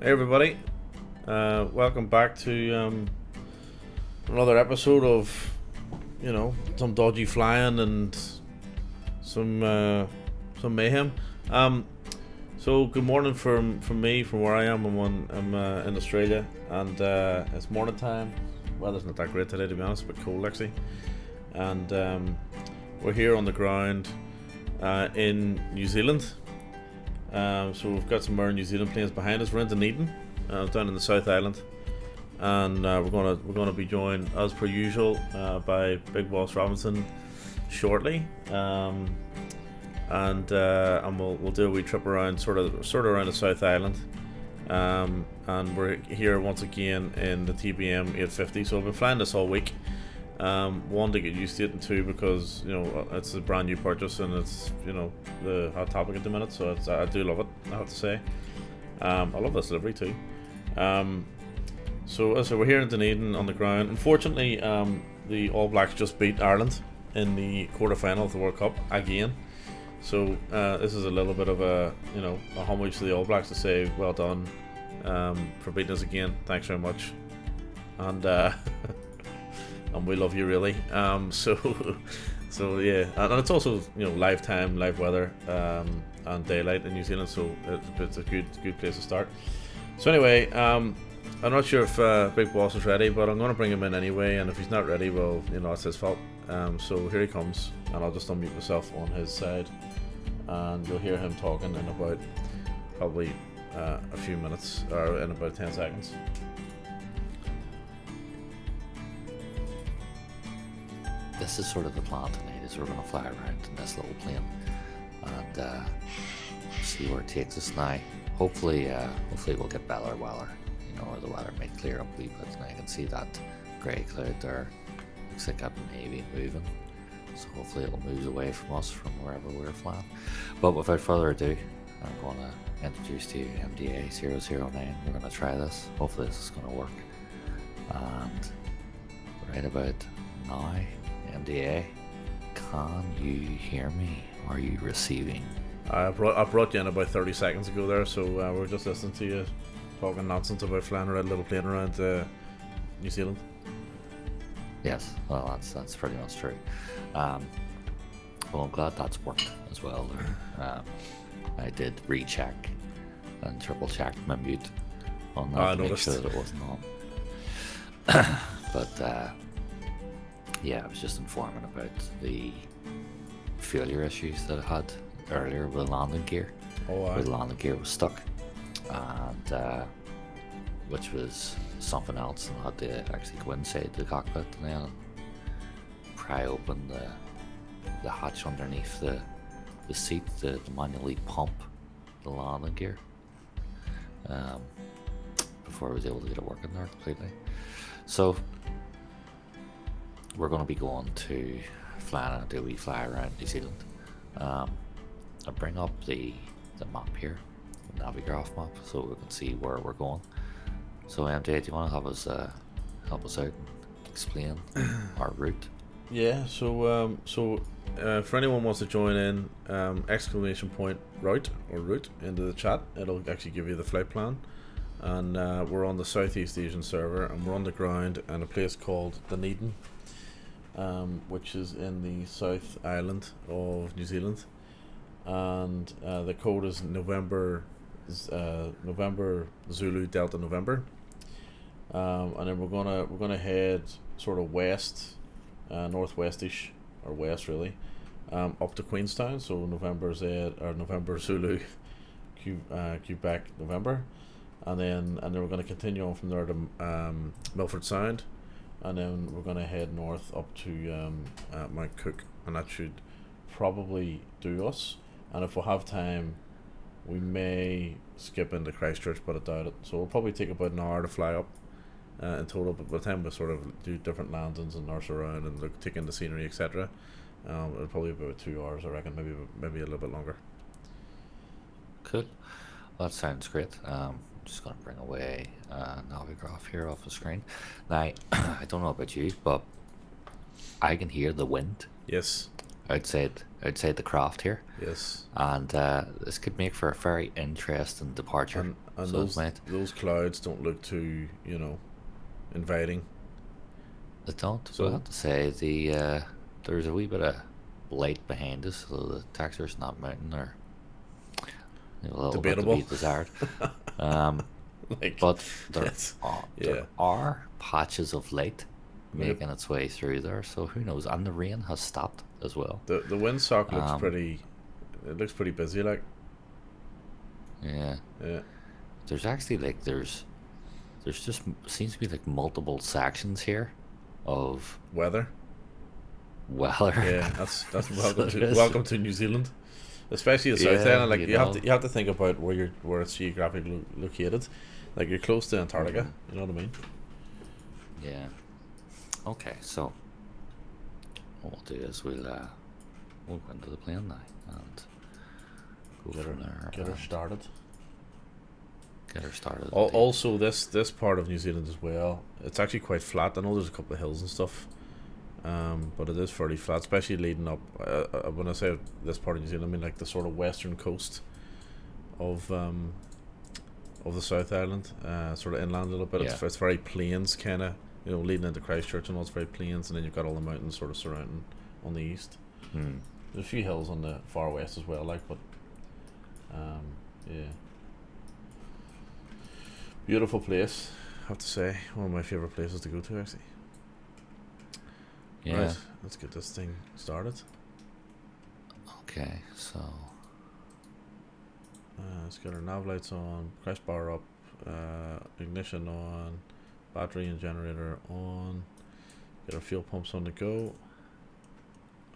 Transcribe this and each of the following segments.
Hey everybody, welcome back to another episode of, some dodgy flying and some mayhem. So good morning from me, from where I am. I'm in Australia, and it's morning time. Weather's not that great today, to be honest, but cold actually. And we're here on the ground in New Zealand. So we've got some more New Zealand planes behind us. We're in Dunedin, down in the South Island, and we're gonna be joined as per usual by BigBossRobinson shortly, and we'll do a wee trip around sort of around the South Island, and we're here once again in the TBM 850. So I've been flying this all week. One, to get used to it, and two, because it's a brand new purchase and it's the hot topic at the minute, so I do love it, I have to say. I love this delivery too. So we're here in Dunedin on the ground. Unfortunately, the All Blacks just beat Ireland in the quarter-final of the World Cup again. So this is a little bit of a homage to the All Blacks to say well done for beating us again. Thanks very much, and and we love you really. So yeah, and it's also live weather and daylight in New Zealand, so it's a good place to start. So anyway, I'm not sure if Big Boss is ready, but I'm going to bring him in anyway, and if he's not ready, well, it's his fault. So here he comes, and I'll just unmute myself on his side, and you'll hear him talking in about probably a few minutes, or in about 10 seconds. This is sort of the plan tonight, is we're going to fly around in this little plane and see where it takes us now. Hopefully we'll get better weather, or the weather might clear up a wee bit, and I can see that grey cloud there. Looks like it may be moving, so hopefully it'll move away from us from wherever we're flying. But without further ado, I'm going to introduce to you MDA 009. We're going to try this. Hopefully this is going to work. And right about now, MDA, can you hear me? Are you receiving? I brought you in about 30 seconds ago there, so we're just listening to you talking nonsense about flying around a little plane around New Zealand. Yes, well that's pretty much true. Well, I'm glad that's worked as well there. I did recheck and triple check my mute on that to make sure that it wasn't on. But yeah, I was just informing about the failure issues that I had earlier with the landing gear. Where the landing gear was stuck, and which was something else, and I had to actually go inside the cockpit and then pry open the hatch underneath the seat to manually pump the landing gear before I was able to get it working there completely. So we're going to be going to do a wee fly around New Zealand. I'll bring up the map here, the Navigraph map, so we can see where we're going. So MJ, do you want to help us out and explain our route? Yeah, so for anyone who wants to join in, !route into the chat. It'll actually give you the flight plan. And we're on the Southeast Asian server, and we're on the ground in a place called Dunedin, which is in the South Island of New Zealand, and the code is November Zulu Delta November, and then we're gonna head sort of west, northwestish, or west really, up to Queenstown. So November Zulu Quebec November, and then we're going to continue on from there to Milford Sound, and then we're going to head north up to Mount Cook, and that should probably do us. And if we have time, we may skip into Christchurch, but I doubt it. So we'll probably take about an hour to fly up in total, but by the time we sort of do different landings and nurse around and take in the scenery, etc., it'll probably be about 2 hours, I reckon, maybe a little bit longer. Cool. Well, that sounds great. I'm just going to bring away Navigraph here off the screen. Now, I don't know about you, but I can hear the wind. Yes. outside the craft here, Yes. and this could make for a very interesting departure. And So it might. those clouds don't look too, inviting. I don't. But I So have to say there's a wee bit of light behind us, so the texture's not mountain or a little bit to debatable. be desired. Um, Like but that's there yeah. are patches of light Like making its way through there, so who knows? And the rain has stopped as well. the windsock looks Um, pretty. It looks pretty busy. Like yeah, yeah. there's actually there's just seems to be like multiple sections here of Weather. weather. Yeah, that's So welcome to New Zealand, especially the South yeah, Island. Like you you know. have to think about where it's geographically located. Like you're close to Antarctica. Mhm. You know what I mean? Yeah. Okay, so what we'll do is we'll go into the plane now and go Get her from there get her and started. get her started. Indeed. Also, this part of New Zealand as well. It's actually quite flat. I know there's a couple of hills and stuff. But it is fairly flat, especially leading up. When I say this part of New Zealand, I mean like the sort of western coast of um, of the South Island, sort of inland a little bit. Yeah. It's very plains, kind of, leading into Christchurch and all. It's very plains, and then you've got all the mountains sort of surrounding on the east. Hmm. There's a few hills on the far west as well, like, but yeah, beautiful place. I have to say, one of my favorite places to go to actually. Yeah. Right, let's get this thing started. Okay, so Let's get our nav lights on, crash bar up, ignition on, battery and generator on, get our fuel pumps on the go,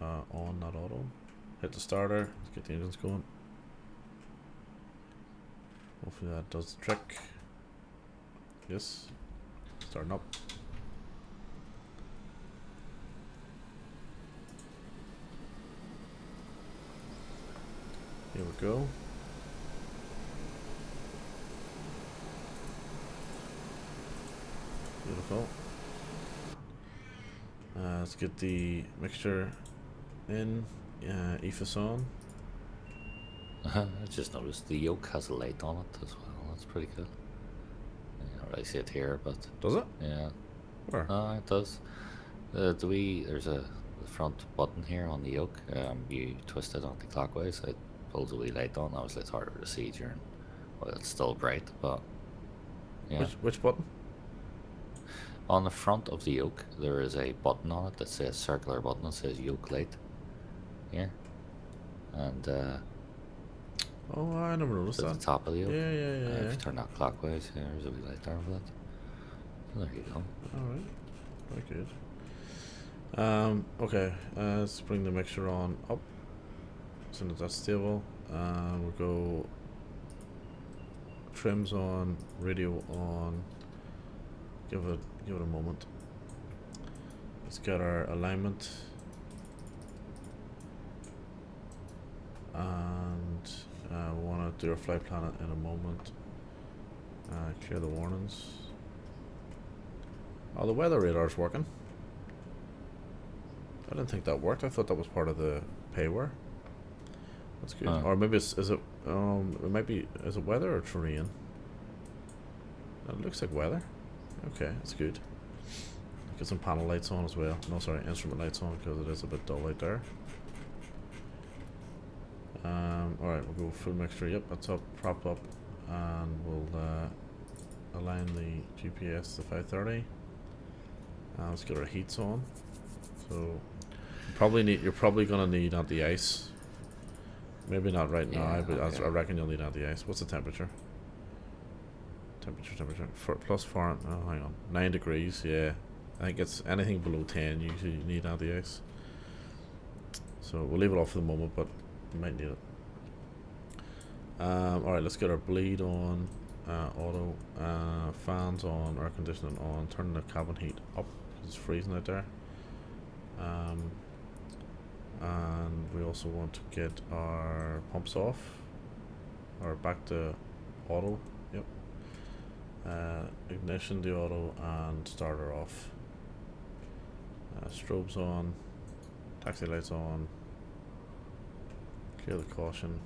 on, not auto, hit the starter, let's get the engines going. Hopefully that does the trick. Yes, starting up. Here we go. Beautiful. Let's get the mixture in. EFIS on. I just noticed the yoke has a light on it as well. That's pretty cool. I don't really see it here, but Does it? yeah, Where? it does. There's the front button here on the yoke. You twist it anti-clockwise. It pulls a wee light on. Obviously, it's harder to see during. Well, it's still bright, but yeah. Which button? On the front of the yoke, there is a button on it that says circular button that says yoke light. Here, and Oh, I never noticed at the that. top of the yoke. Yeah, yeah, yeah, If yeah. you turn that clockwise, yeah, there's a wee light there for that. So there you go. Alright, very good. Okay, let's bring the mixture on up. As soon as that's stable, we'll go trims on, radio on. Give it a moment. Let's get our alignment, and we want to do our flight plan in a moment. Clear the warnings. Oh, the weather radar's working. I didn't think that worked. I thought that was part of the payware. That's good. Or maybe is it it might be, is it weather or terrain? It looks like weather. Okay, that's good. Get some panel lights on as well. No, sorry, instrument lights on because it is a bit dull out there. Alright, we'll go full mixture. Yep, that's up, propped up, and we'll align the GPS to 530. Let's get our heats on. So you're probably gonna need anti-ice. Maybe not right now, but okay. I reckon you'll need anti-ice. What's the temperature? Temperature. Plus 4. Oh, hang on. 9 degrees. Yeah, I think it's anything below 10. Usually you need anti-ice. So we'll leave it off for the moment, but you might need it. All right, let's get our bleed on. Auto. Fans on. Air conditioning on. Turn the cabin heat up because it's freezing out there. And we also want to get our pumps off, or back to auto. Yep. Ignition, the auto, and starter off. Strobes on, taxi lights on, clear the caution,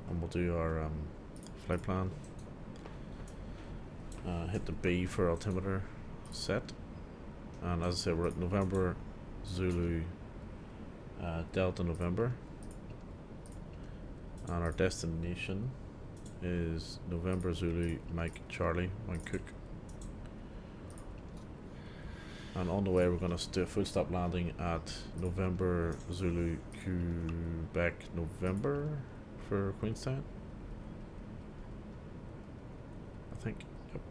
and we'll do our flight plan. Hit the B for altimeter set, and as I said, we're at November Zulu Delta November, and our destination is November Zulu Mike Charlie Mike Cook. And on the way, we're going to do a full stop landing at November Zulu Quebec November for Queenstown, I think. Yep.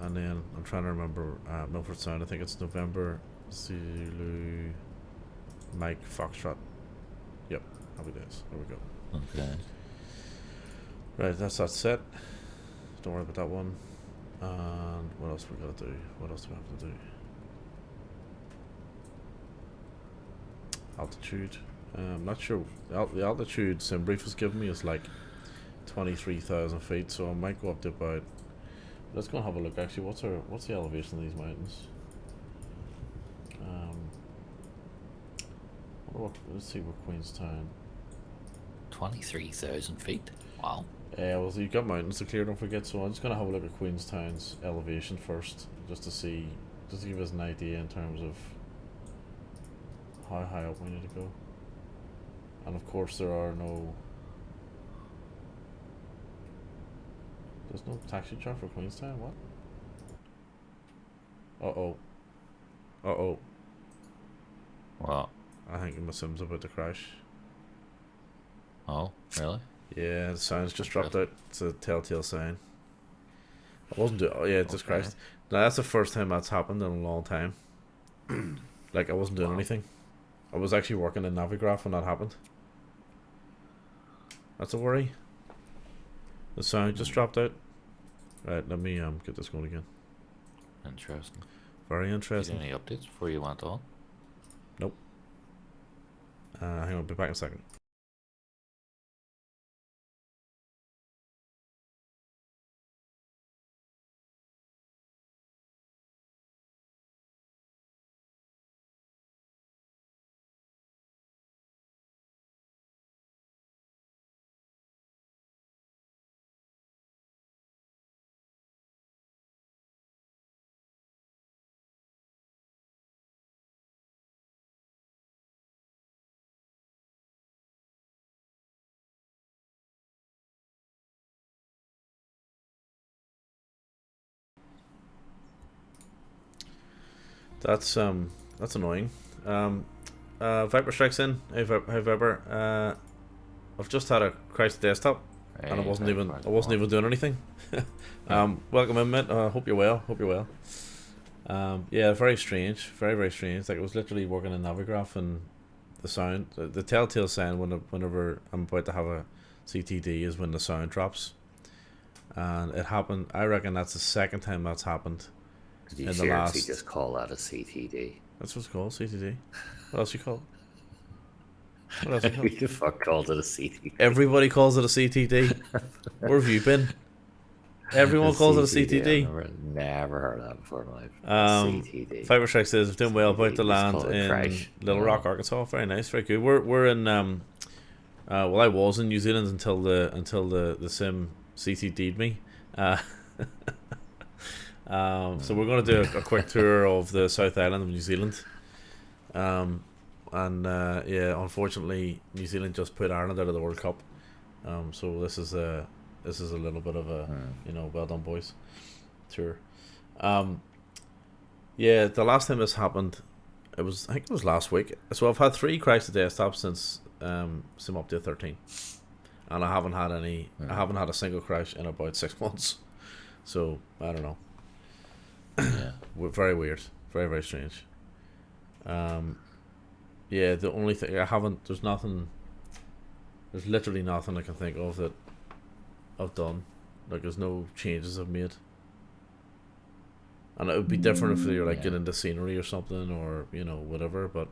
And then I'm trying to remember Milford Sound. I think it's November Zulu Mike Foxtrot. Yep. Happy days. There we go. Okay. Right, that's that set. Don't worry about that one. And what else we gotta do? What else do we have to do? Altitude. I'm not sure. The altitude SimBrief has given me is like 23,000 feet, so I might go up to about. Let's go and have a look. Actually, what's the elevation of these mountains? Let's see where Queenstown. 23,000 feet. Wow. Well, so you've got mountains to clear. Don't forget. So I'm just gonna have a look at Queenstown's elevation first, just to give us an idea in terms of how high up we need to go. And of course there's no taxi charge for Queenstown. What? Wow. I think my sim's about to crash. Oh, really? Yeah, the sound's just dropped out. It's a telltale sign. I wasn't doing. Oh yeah, it just crashed. Now that's the first time that's happened in a long time. Like I wasn't doing anything. I was actually working in Navigraph when that happened. That's a worry. The sound just dropped out. Right, let me get this going again. Interesting. Very interesting. Any updates before you went on? Nope. Hang on, I'll be back in a second. That's annoying. Viper strikes in. Hey Viper. I've just had a crash desktop, and I wasn't even doing anything. Welcome in, mate. Hope you're well. Yeah, very strange. Very strange. Like it was literally working in Navigraph, and the sound, the telltale sign whenever I'm about to have a CTD is when the sound drops, and it happened. I reckon that's the second time that's happened. Did you seriously just call that a CTD? That's what it's called, CTD. What else you call it? What else you call it? Who the fuck called it a CTD? Everybody calls it a CTD. Where have you been? Everyone calls it a CTD. I've never heard of that before in my life. CTD. Fiber Strike says doing well, about to land in Little Rock, Arkansas. Very nice, very good. We're in well, I was in New Zealand until the sim CTD'd me. So we're going to do a quick tour of the South Island of New Zealand. Yeah, unfortunately, New Zealand just put Ireland out of the World Cup. So this is a little bit of a well done boys tour. Yeah, the last time this happened, I think it was last week. So I've had 3 crashed desktops since Sim Update 13, and I haven't had any. I haven't had a single crash in about 6 months. So I don't know. Yeah, very weird, very strange. Yeah, the only thing there's literally nothing I can think of that I've done. Like there's no changes I've made, and it would be different if you're like getting into scenery or something, or whatever. But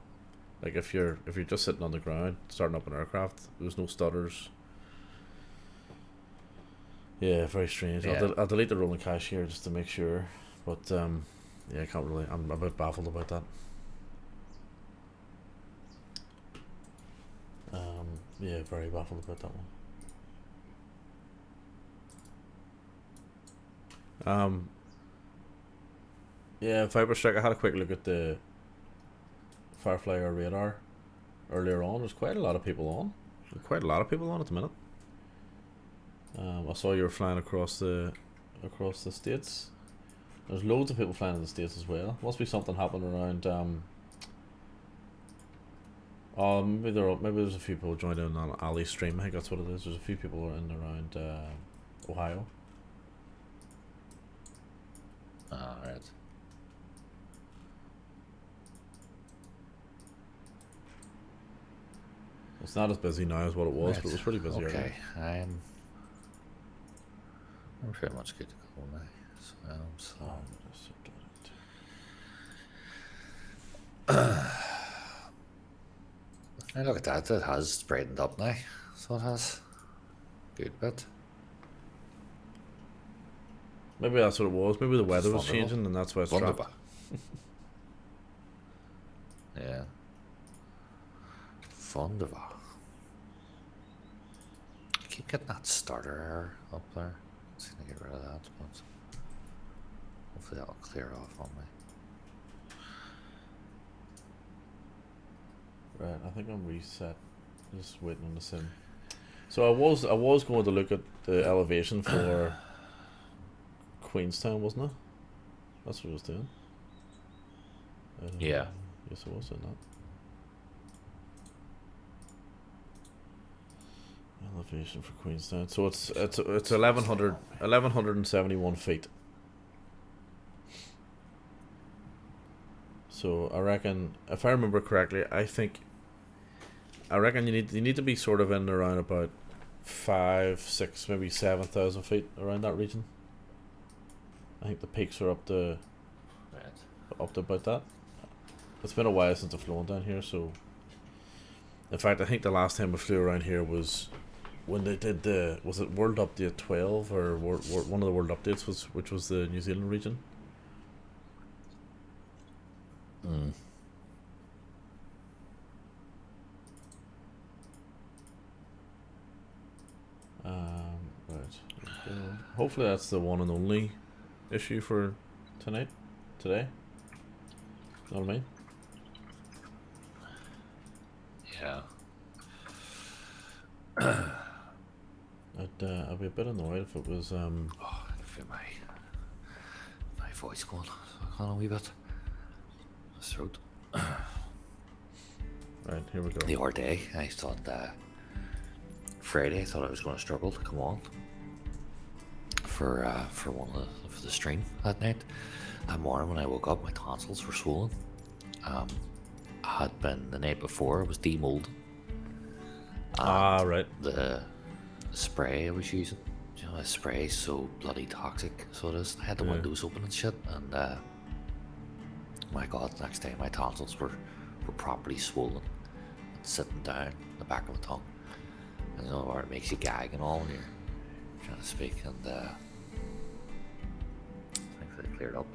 like if you're just sitting on the ground starting up an aircraft, there's no stutters. Yeah, very strange. Yeah. I'll delete the rolling cache here just to make sure. But yeah, I can't really. I'm a bit baffled about that. Yeah, very baffled about that one. Yeah, Viper Strike. I had a quick look at the Firefly or radar earlier on. There's quite a lot of people on. There's quite a lot of people on at the minute. I saw you were flying across the states. There's loads of people flying in the states as well. Must be something happening around. Maybe there's a few people joined in on Ali's stream. I think that's what it is. There's a few people in around Ohio. Alright. It's not as busy now as what it was, Right. but it was pretty busy earlier. Okay, I'm pretty much good to go now. Hey, look at that, it has brightened up now. So it has. Good bit. Maybe that's what it was. Maybe the weather was Wonderful. changing and that's why it's trapped. Wonderful. Yeah. Wonderful. I keep getting that starter error up there. Let's see if I get rid of that, but hopefully that'll clear off on me. Right, I think I'm reset. Just waiting on the sim. So I was going to look at the elevation for Queenstown, wasn't it? That's what I was doing. Yeah. Yes, I was doing that. Elevation for Queenstown. So it's 1171 feet. So I reckon, if I remember correctly, I reckon you need to be sort of in around about 5, 6, maybe 7,000 feet around that region. I think the peaks are up to about that. It's been a while since I've flown down here, so in fact I think the last time we flew around here was when they did was it World Update 12 or one of the World Updates which was the New Zealand region. Right. Hopefully that's the one and only issue for today. You know what I mean? Yeah. I'd be a bit annoyed if it was Oh, I can feel my voice going on a wee bit. My throat. right, here we go. The other day, I thought Friday, I thought I was going to struggle to come on for the stream that night. That morning when I woke up, my tonsils were swollen. Had been the night before, I was demolded. Right. The spray I was using, you know, the spray is so bloody toxic, so it is. I had the windows open and shit, and my god, next day my tonsils were properly swollen and sitting down the back of my tongue. And you know where it makes you gag and all when you're trying to speak, and thankfully it cleared up.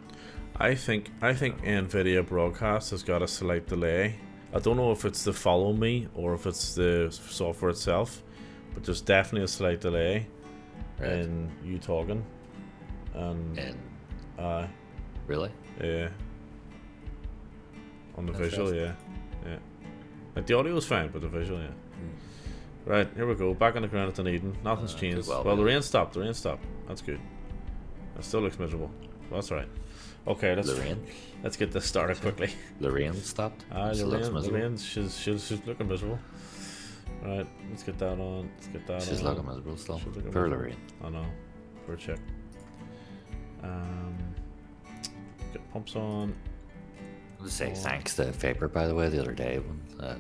I think NVIDIA Broadcast has got a slight delay. I don't know if it's the follow me or if it's the software itself, but there's definitely a slight delay in you talking. And really? Yeah. On the visual, yeah. Like the audio is fine, but the visual, yeah. Right, here we go. Back on the ground at Dunedin. Nothing's changed. Well, the rain stopped. That's good. It still looks miserable. Well, that's right. Okay, let's get this started quickly. The rain stopped. The rain. She's looking miserable. Right, let's get that on. She's looking miserable still. For Lorraine. I know. For a check. Get pumps on. I want to say thanks to Faber, by the way, the other day when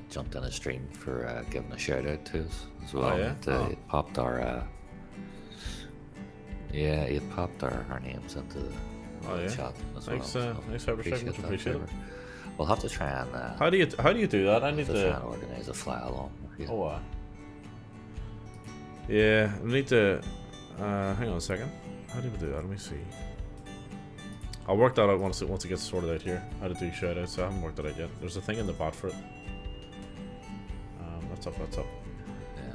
jumped in a stream for giving a shout out to us as well. Oh, yeah? It popped our it popped our names into the chat as thanks, well. Thanks, Faber. Appreciate it. We'll have to try and how do you do that? I need to try and organise a fly along. Oh, yeah, we need to. Hang on a second. How do we do that? Let me see. I'll work that out once it gets sorted out here. How to do shoutouts. So I haven't worked that out yet. There's a thing in the bot for it. That's up. Yeah.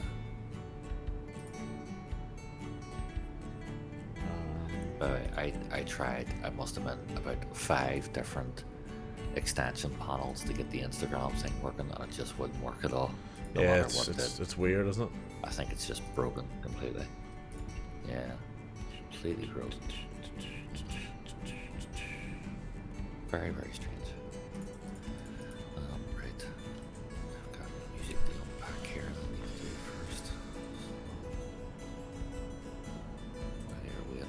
I tried. I must have been about 5 different extension panels to get the Instagram thing working, and it just wouldn't work at all. No Yeah, matter it's, what it's weird, isn't it? I think it's just broken completely. Yeah, completely broken. Very, very strange. Right. I've got music to unpack here that I need to do first. While you're waiting.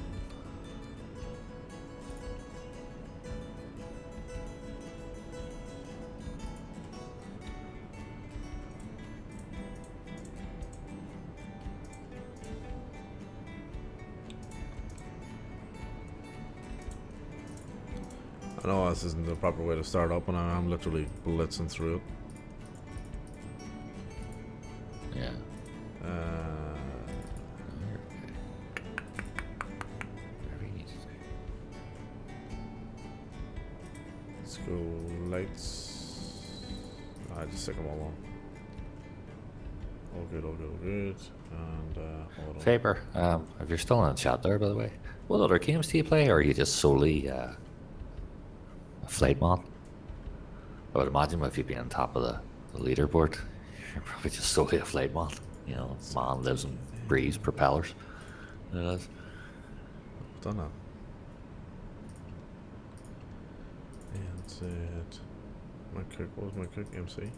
I know this isn't the proper way to start up, and I'm literally blitzing through it. Yeah. Whatever you need to do. Let's go lights. I just stick them all on. All good, all good, all good. And hold on. Faber, if you're still in the chat there, by the way, what other games do you play, or are you just solely a flight mod? I would imagine if you've been on top of the leaderboard, you're probably just solely a flight mod. You know, man lives and breathes propellers. It is. Done that. And said, my cook, what was my cook? MC.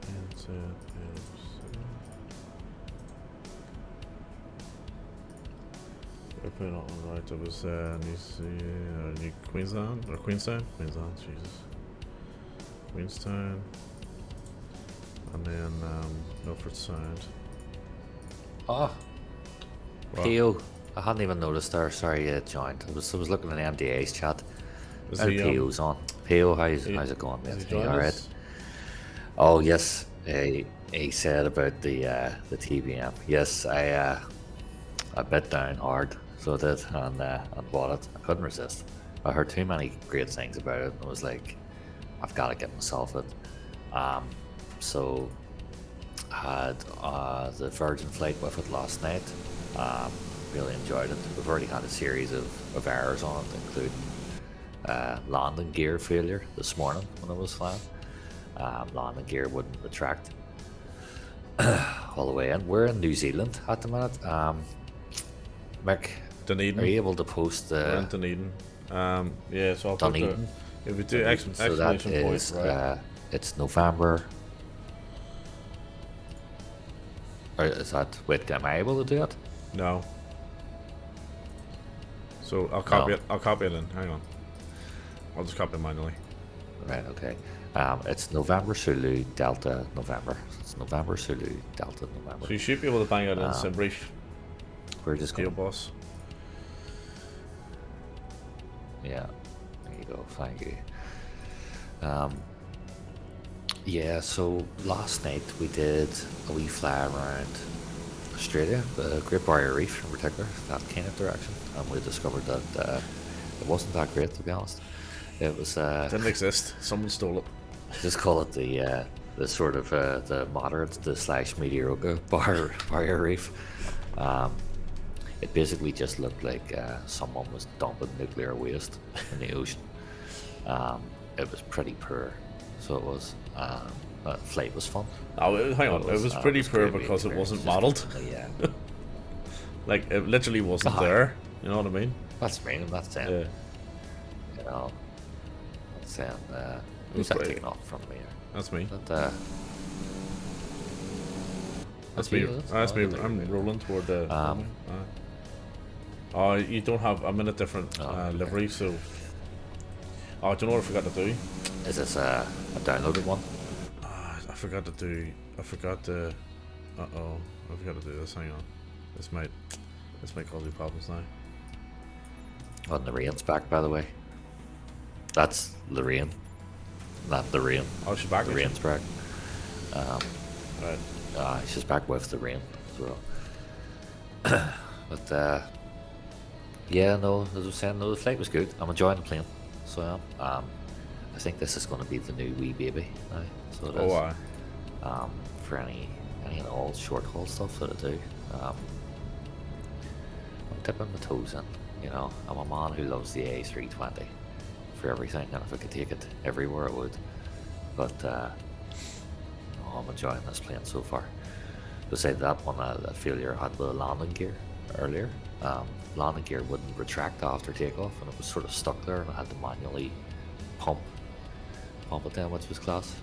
And said, MC. If it on right, it was New Queensland or Queenstown? Queensland, Jesus. Queenstown. And then Milford Sound. Oh, What? Pio. I hadn't even noticed there. Sorry you joined. I was looking at MDA's chat. Is And he, Pio's on. Pio, how's it going, Is mate? he joined Alright. us? Oh yes, he said about the TBM. Yes, I bit down hard, so I did, and bought it. I couldn't resist. I heard too many great things about it, and I was like, I've got to get myself it. So I had the Virgin flight with it last night. Really enjoyed it. We've already had a series of errors on it, including landing gear failure this morning when I was flying. Landing gear wouldn't retract all the way in. We're in New Zealand at the minute. Mick, Dunedin. are you able to post We're in the Dunedin. Yeah, so I'll put the, Dunedin? if we do So that exclamation point, is right? it's November. Or is that? Wait, am I able to do it? No. So I'll copy No. it. I'll copy it in. Hang on. I'll just copy it manually. Right. Okay. It's November Zulu Delta November. So it's November Zulu Delta November. So you should be able to bang it in Simbrief. We're just Deal going. boss. Yeah. There you go. Thank you. Yeah. So last night we did a wee fly around Australia, the Great Barrier Reef in particular, that kind of direction, and we discovered that it wasn't that great, to be honest. It was Didn't exist. Someone stole it. just call it the sort of the moderate / mediocre barrier reef. It basically just looked like someone was dumping nuclear waste in the ocean. It was pretty poor, so it was. But flight was fun. Oh, hang on. It was pretty poor great because it experience, wasn't just modelled. Yeah, Like, it literally wasn't Uh-huh. there. You know what I mean? that's me. I'm not saying. Yeah. You know, I'm saying. was Who's that great. taking off from me? That's me. That, That's me. you? That's me. Oh, there I'm you go. rolling toward the. Oh, you don't have. I'm in a different okay. livery, so. Oh, do you know what I forgot to do? Is this a downloaded one? I forgot to do. I forgot to. I forgot to do this. Hang on. This might cause you problems now. Oh, and the rain's back, by the way. That's Lorraine, not the rain. Oh, she's back. The is she? rain's back. Right. She's back with the rain as well. But yeah, no, as I was saying, no, the flight was good. I'm enjoying the plane, so I am. I think this is going to be the new wee baby now. So it Oh, is. wow. for any of the old short haul stuff that I do. I'm dipping my toes in. You know, I'm a man who loves the A320 for everything, and if I could take it everywhere, I would. But I'm enjoying this plane so far. Besides that one, that failure I had with the landing gear earlier. Landing gear wouldn't retract after takeoff, and it was sort of stuck there, and I had to manually pump it down, which was class.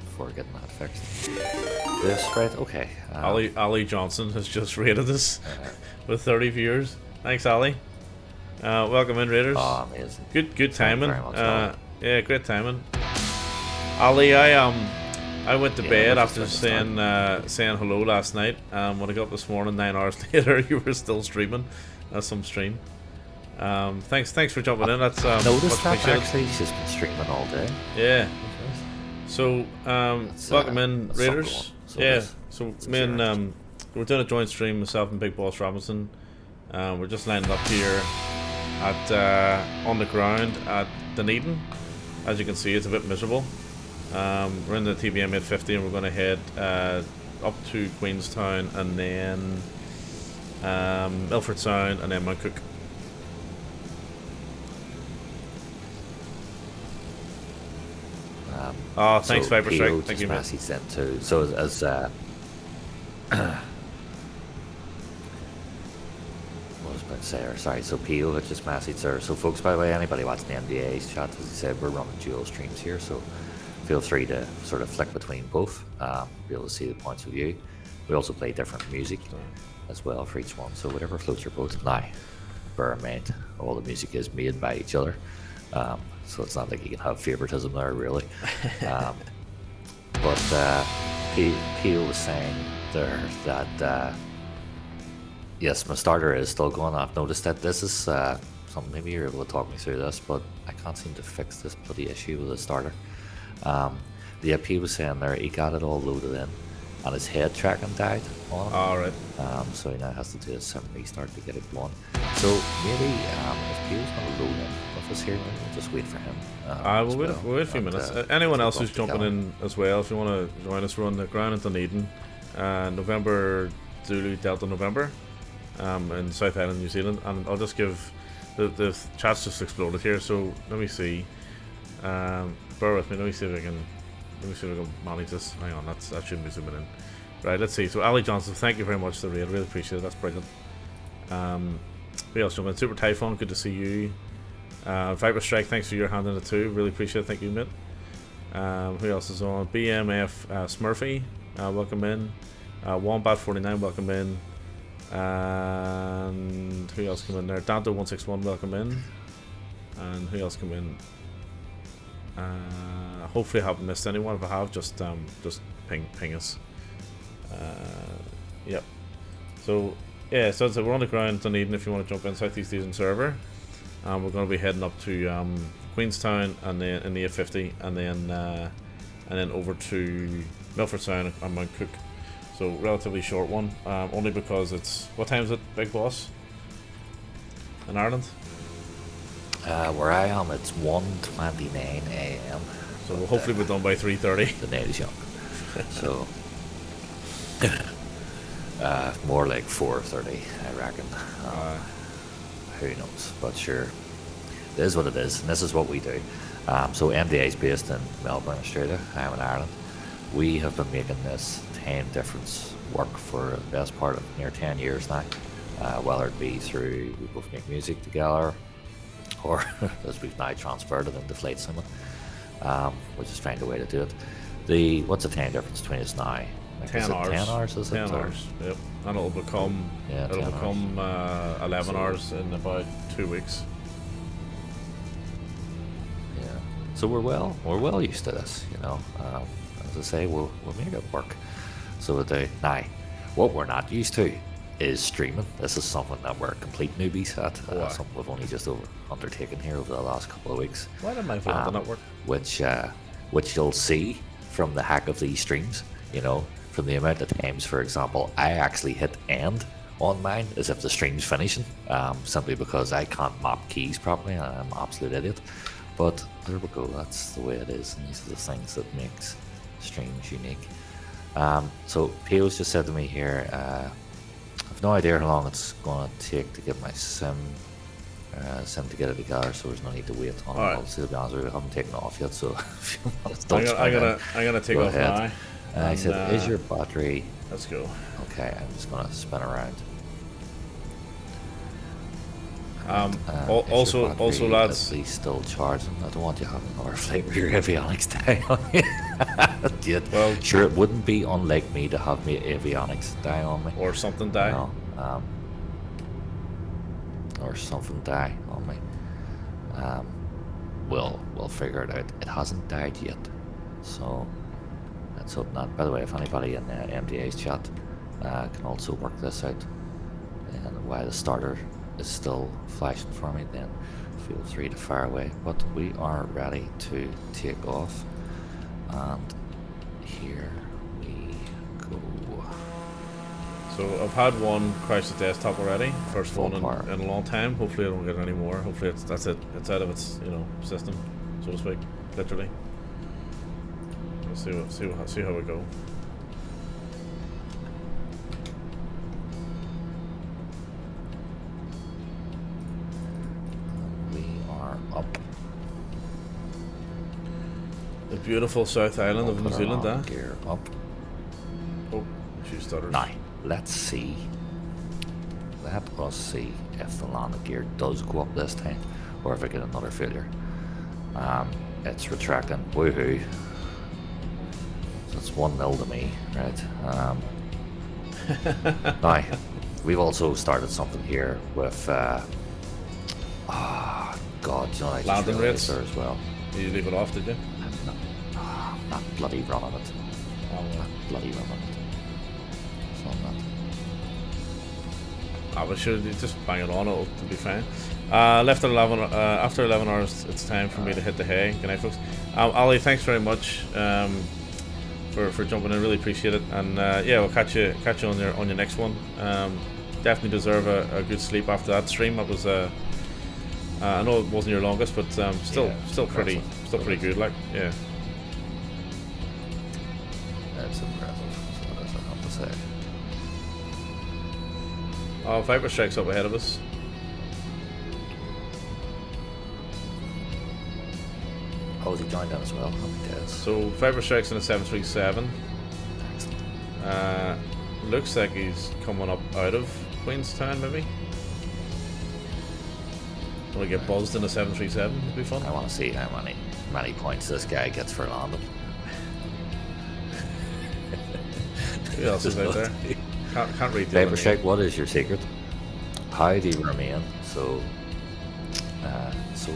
Before getting that fixed. This right, okay. Ali Johnson has just rated us with 30 viewers. Thanks, Ali. Welcome in, Raiders. Oh, amazing. Good timing. Much, yeah, great timing. Ali, I went to bed after saying hello last night. When I got up this morning, 9 hours later, you were still streaming some stream. Thanks for jumping in. That's noticed that actually. She's been streaming all day. Yeah. So welcome in, Raiders. So me and we're doing a joint stream, myself and Big Boss Robinson. We're just lining up here at on the ground at Dunedin. As you can see, it's a bit miserable. We're in the TBM 850 and we're going to head up to Queenstown and then Milford Sound and then Mount Cook. Thanks, Viper Strike. Thank you, man. Too. So as what was I about to say? Sorry. So Pio had just messaged her. So folks, by the way, anybody watching the NDA's chat, as he said, we're running dual streams here, so feel free to sort of flick between both. Be able to see the points of view. We also play different music as well for each one, so whatever floats your boat. Now, bear in mind, all the music is made by each other. So it's not like you can have favoritism there, really. But Pio was saying there that yes, my starter is still going. I've noticed that this is something. Maybe you're able to talk me through this, but I can't seem to fix this bloody issue with the starter. The IP was saying there he got it all loaded in, and his head tracking died on him. Alright. So he now has to do a sim restart to get it going. So maybe if Pio's going to load in with us here, we'll just wait for him. We'll wait a few minutes. Anyone else who's jumping in as well, if you want to join us, we're on the ground in Dunedin, November Zulu Delta November, in South Island, New Zealand. And I'll just give the chat's just exploded here. So let me see. Bear with me. Let me see if I can manage this. Hang on, that shouldn't be zooming in. Right, let's see. So Ali Johnson, thank you very much for the raid. Really appreciate it. That's brilliant. Who else jumping in? Super Typhon, good to see you. Viper Strike, thanks for your hand in it too. Really appreciate it. Thank you, mate. Who else is on? BMF Smurfy, welcome in. Wombat49, welcome in. And who else come in there? Danto161, welcome in. And who else come in? Hopefully I haven't missed anyone. If I have, just ping us. Yep. So yeah, so we're on the ground Dunedin if you want to jump in, Southeast Asian server. We're going to be heading up to Queenstown and then in the 850 and then over to Milford Sound and Mount Cook. So relatively short one, only because it's, what time is it, Big Boss? In Ireland? Where I am, it's 1:29 a.m. So we'll hopefully we're done by 3:30. The night is young. So more like 4:30, I reckon. Who knows? But sure, it is what it is, and this is what we do. So MDA is based in Melbourne, Australia. I'm in Ireland. We have been making this time difference work for the best part of near 10 years now. Whether it be through we both make music together, or as we've now transferred it into flight sim, we're just finding a way to do it. What's the time difference between us now? Like, 10 hours. 10 hours, is 10 it? hours, yep. And it'll become 11 hours in about 2 weeks. Yeah. So we're well used to this, you know. As I say, we'll make it work. So now, what we're not used to is streaming. This is something that we're complete newbies at. Something we've only just undertaken here over the last couple of weeks. Why did my phone not work? Which you'll see from the hack of these streams, you know, from the amount of times, for example, I actually hit end on mine as if the stream's finishing, simply because I can't map keys properly and I'm an absolute idiot. But there we go, that's the way it is, and these are the things that makes streams unique. So Pio's just said to me here, I've no idea how long it's going to take to get my sim to get it together, so there's no need to wait on it. Alright. Obviously, to be honest with you, I haven't taken it off yet, so I'm gonna take Go off ahead. now. I said, is your battery... Let's go. Okay, I'm just going to spin around. Also, lads, At least still charging. I don't want you having another flight with your avionics die on you. Dude, Well, sure, it wouldn't be unlike me to have my avionics die on me. or something die. No, or something die on me. We'll figure it out. It hasn't died yet, so let's hope not. By the way, if anybody in MDA's chat can also work this out, and why the starter is still flashing for me, then feel free to fire away. But we are ready to take off, and here we go. So I've had one crash the desktop already, first Full one power. in a long time. Hopefully I don't get any more. Hopefully that's it. It's out of its system, so to speak, literally. Let's see how we go. We are up. The beautiful South Island of New Put our Zealand, landing gear up. Oh, she stutters. Now, let's see. Let us see if the landing gear does go up this time, or if I get another failure. It's retracting. Woohoo! So it's 1-0 to me, right? Now, we've also started something here with. God, you know, I just Landing realized rates? there as well. Did you leave it off, did you? I'm not bloody running it. Oh, well. Bloody running it. So I'm not. I was sure you just bang it on, it'll be fine. After 11 hours, it's time for me to hit the hay. Good night, folks. Ali, thanks very much for jumping in. Really appreciate it. And yeah, we'll catch you on your next one. Definitely deserve a good sleep after that stream. That was I know it wasn't your longest, but still pretty good. Like, yeah. That's impressive. So that's what I have to say. Oh, Viper Strike's up ahead of us. Oh, is he joined in as well? Happy days. So Viper Strike's in a 737. Excellent. Looks like he's coming up out of Queenstown, maybe. Want to get buzzed in a 737? It'd be fun. I want to see how many points this guy gets for landing. Who else is out there? Can't read the Viper other Strike, name. what is your secret? How do you remain so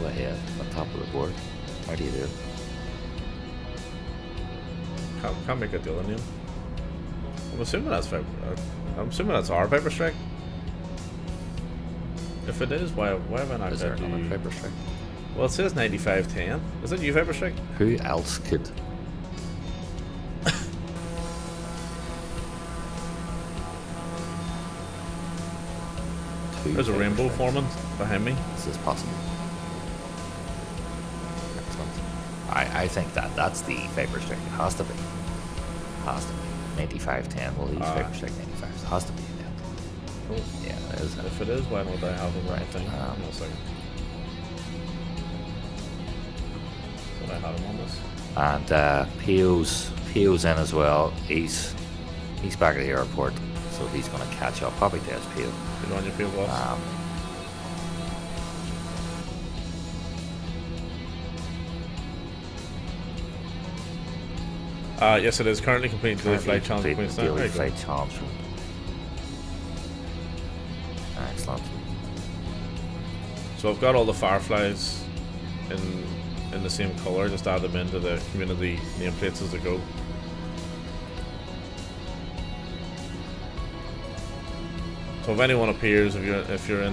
ahead on top of the board? How do you do it? Can't make out the other name. I'm assuming that's Viper. I'm assuming that's our Viper Strike. If it is, why have I not Is there got another you? Viper Strike? Well, it says 9510. Is that you, Viper Strike? Who else could? There's a rainbow forming behind me. Is this possible? Excellent. I think that's the Viper Strike. It has to be. Has to be. 9510. Well, he's Viper Strike 95. So it has to be. Cool. Yeah, it is. If it is, why don't I have the right thing? Right, Hang on a second. Thought I had him on this. And Pio's in as well. He's back at the airport, so he's going to catch up. Happy days, Pio. Good on your field, boss. Yes, it is currently completing daily flight challenge in Queenstown. Daily Very good. flight challenge. Excellent. So I've got all the Fireflies in the same colour. Just add them into the community nameplates as they go. So if anyone appears, if you're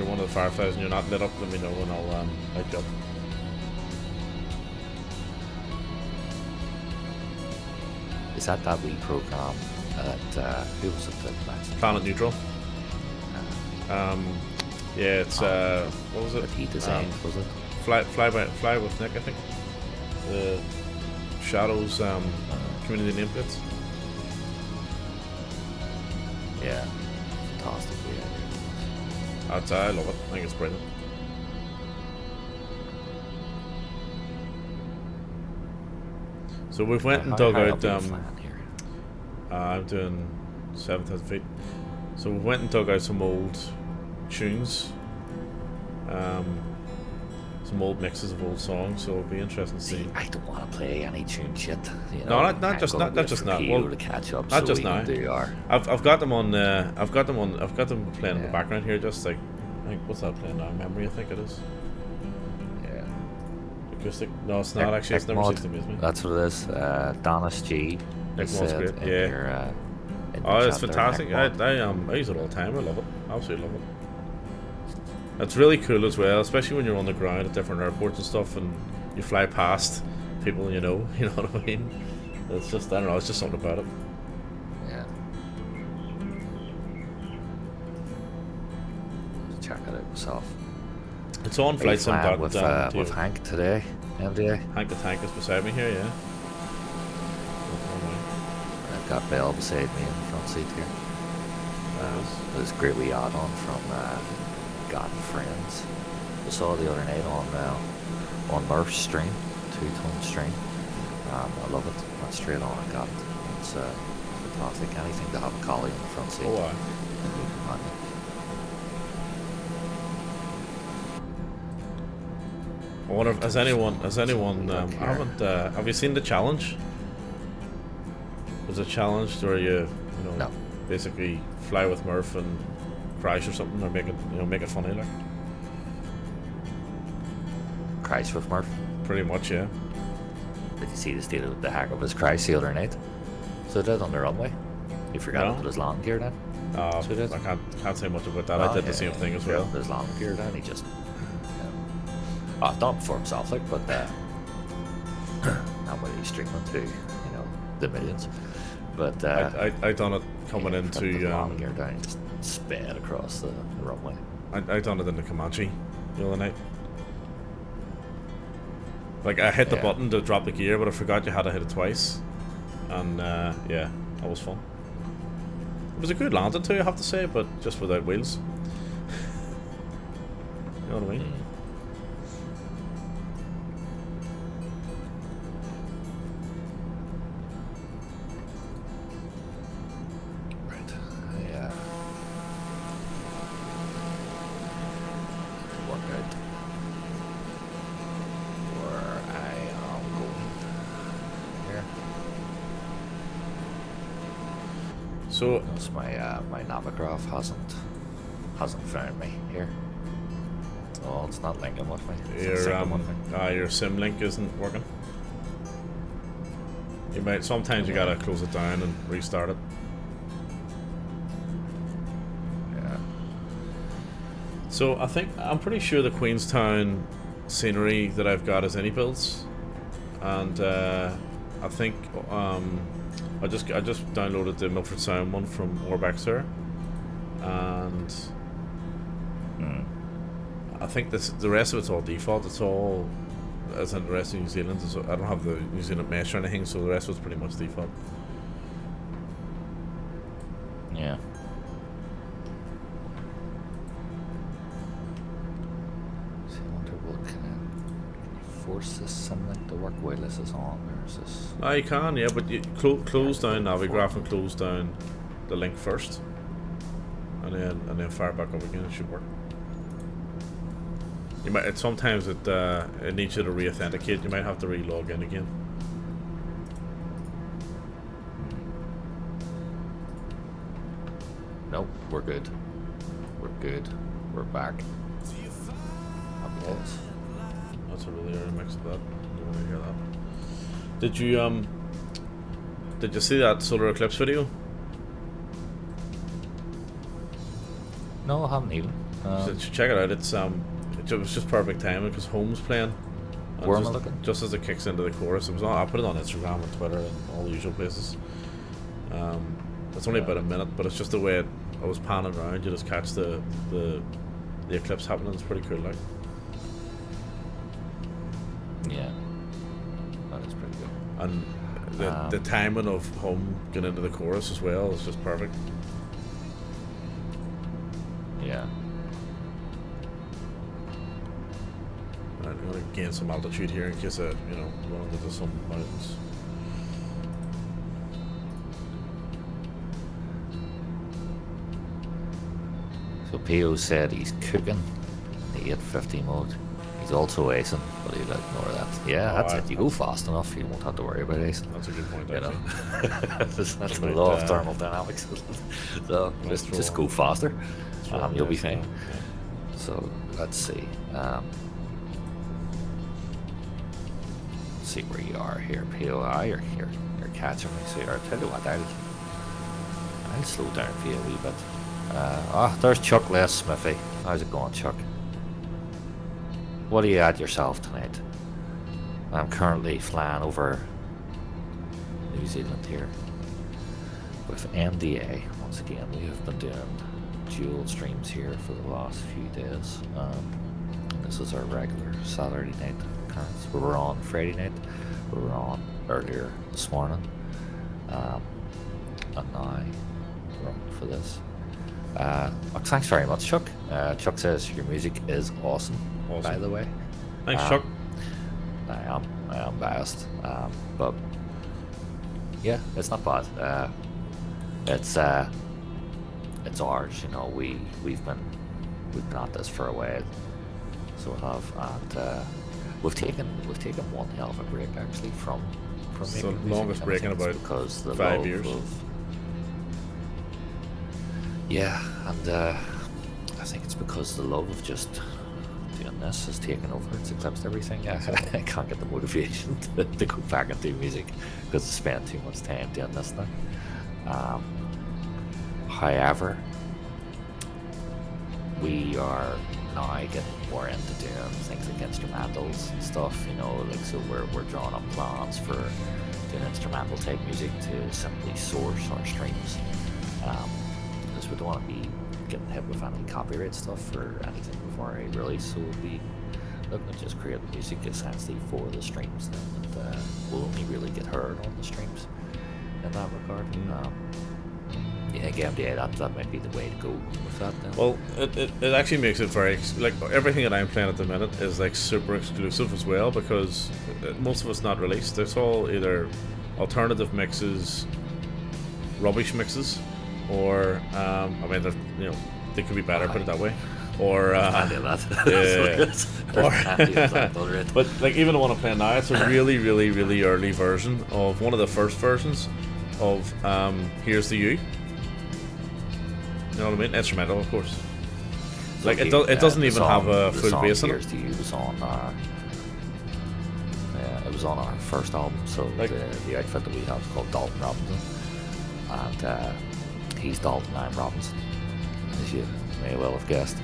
one of the Fireflies and you're not lit up, let me know and I'll light you up. Is that wee program that who was it that Max? Planet Neutral. Yeah, it's what was it? That he designed, was it? Fly with Nick, I think. The Shadows community nameplates. Yeah, fantastic. Yeah. I love it. I think it's brilliant. So we've went and dug out. I'm doing 7,000 feet. So we went and dug out some old tunes, some old mixes of old songs. So it'll be interesting to see. I don't want to play any tunes yet. You No, know, not just now. Well, to catch up. Not so just we now. can do our. I've got them on. I've got them playing in the background here. Just like, I think, what's that playing now? Memory, I think it is. Yeah. Acoustic. No, it's not actually. It's never ceased to amaze me. That's what it is. Donis G. Nickmod's great. Yeah. Your, oh, it's fantastic. I use it all the time. I love it. Absolutely love it. It's really cool as well, especially when you're on the ground at different airports and stuff, and you fly past people you know what I mean. It's just, I don't know, it's just something about it. Yeah. Check it out myself. It's on flight sim. With Hank today, MDA. Hank the Tank is beside me here, yeah. I've got Bell beside me in the front seat here. There's a great wee add-on from God and Friends. I saw the other night on Murph's stream, 2-tone stream. I love it. Went straight on and got it. It's fantastic. Anything to have a collie in the front seat. Oh, I wonder if has anyone I haven't have you seen the challenge? There's a challenge where you No. basically fly with Murph and crash or something, or make it funny like. Crash with Murph. Pretty much, yeah. Did you see the state of the hack of his crash the other night? So it did on the runway. He forgot to put his landing gear down. So it did. I can't say much about that. I did the same thing as well. His landing gear down. He just not for himself, like, but not when he's streaming to the millions. But I done it coming into the landing gear down, just sped across the runway. I done it in the Comanche the other night. Like, I hit the button to drop the gear, but I forgot you had to hit it twice. And yeah, that was fun. It was a good landing too, I have to say, but just without wheels. You know what I mean? So my Navicraft hasn't found me here. Oh, it's not linking with me. Your sim link isn't working. You might sometimes you gotta close it down and restart it. Yeah. So I'm pretty sure the Queenstown scenery that I've got is any builds, and I think I just downloaded the Milford Sound one from Blacksquare, and I think the rest of it's all default. It's all as in the rest of New Zealand. So I don't have the New Zealand mesh or anything, so the rest was pretty much default. Yeah. So I wonder what can you force this something to work while this is on, or is this? You can, yeah, but you close down Navigraph and close down the link first, and then fire back up again. It should work. You might sometimes it needs you to re-authenticate. You might have to re-log in again. Nope, we're good. We're good. We're back. Applause. That's a really early mix of that. You want to hear that? Did you see that solar eclipse video? No, I haven't even. Check it out. It was just perfect timing because Home's playing. Where am I looking? Just as it kicks into the chorus, I put it on Instagram and Twitter and all the usual places. It's only about a minute, but it's just the way I was panning around. You just catch the eclipse happening. It's pretty cool, like. Yeah, that is pretty good. And the timing of him getting into the chorus as well is just perfect. Yeah. Right, I'm gonna gain some altitude here in case I, run into some mountains. So PO said he's cooking the 850 mode. He's also acing, but he'll ignore that. Yeah, that's it. You go fast enough, you won't have to worry about acing. That's a good point, You know, actually. that's the law of thermodynamics. So just go faster, you'll be fine. Yeah. So let's see. Let's see where you are here, POI. You're catching me. So I'll tell you what, I'll slow down for you a wee bit. There's Chuck Les Smithy. How's it going, Chuck? What do you at yourself tonight? I'm currently flying over New Zealand here with MDA. Once again, we have been doing dual streams here for the last few days. This is our regular Saturday night occurrence. We were on Friday night. We were on earlier this morning. And now we're on for this. Thanks very much, Chuck. Chuck says your music is awesome. By the way. Thanks, Chuck. I am biased, but yeah, it's not bad. It's ours. We've been at this for a while, so we have, and we've taken one hell of a break actually from It's making the music. longest break in about because the 5 years. Yeah, and I think it's because the love of just doing this has taken over. It's eclipsed everything. I can't get the motivation to go back and do music because I spend too much time doing this now. However, we are now getting more into doing things like instrumentals and stuff, so we're drawing up plans for doing instrumental type music to simply source our streams. Because we don't want to be getting hit with any copyright stuff or anything before I release, so we'll be looking to just create music essentially for the streams then, and we'll only really get heard on the streams in that regard. Yeah, that might be the way to go with that then. Well, it actually makes it very, like, everything that I'm playing at the minute is like super exclusive as well, because most of it's not released. It's all either alternative mixes, rubbish mixes, or they could be better, put it that way. Or but like even the one I'm playing now, it's a really, really, really early version of one of the first versions of Here's to You. You know what I mean? Instrumental, of course. So like it doesn't even have a full bass in it. Here's to You was on it was on our first album. So like, the outfit that we have is called Dalton Robinson, and he's Dalton, I'm Robinson, as you may well have guessed.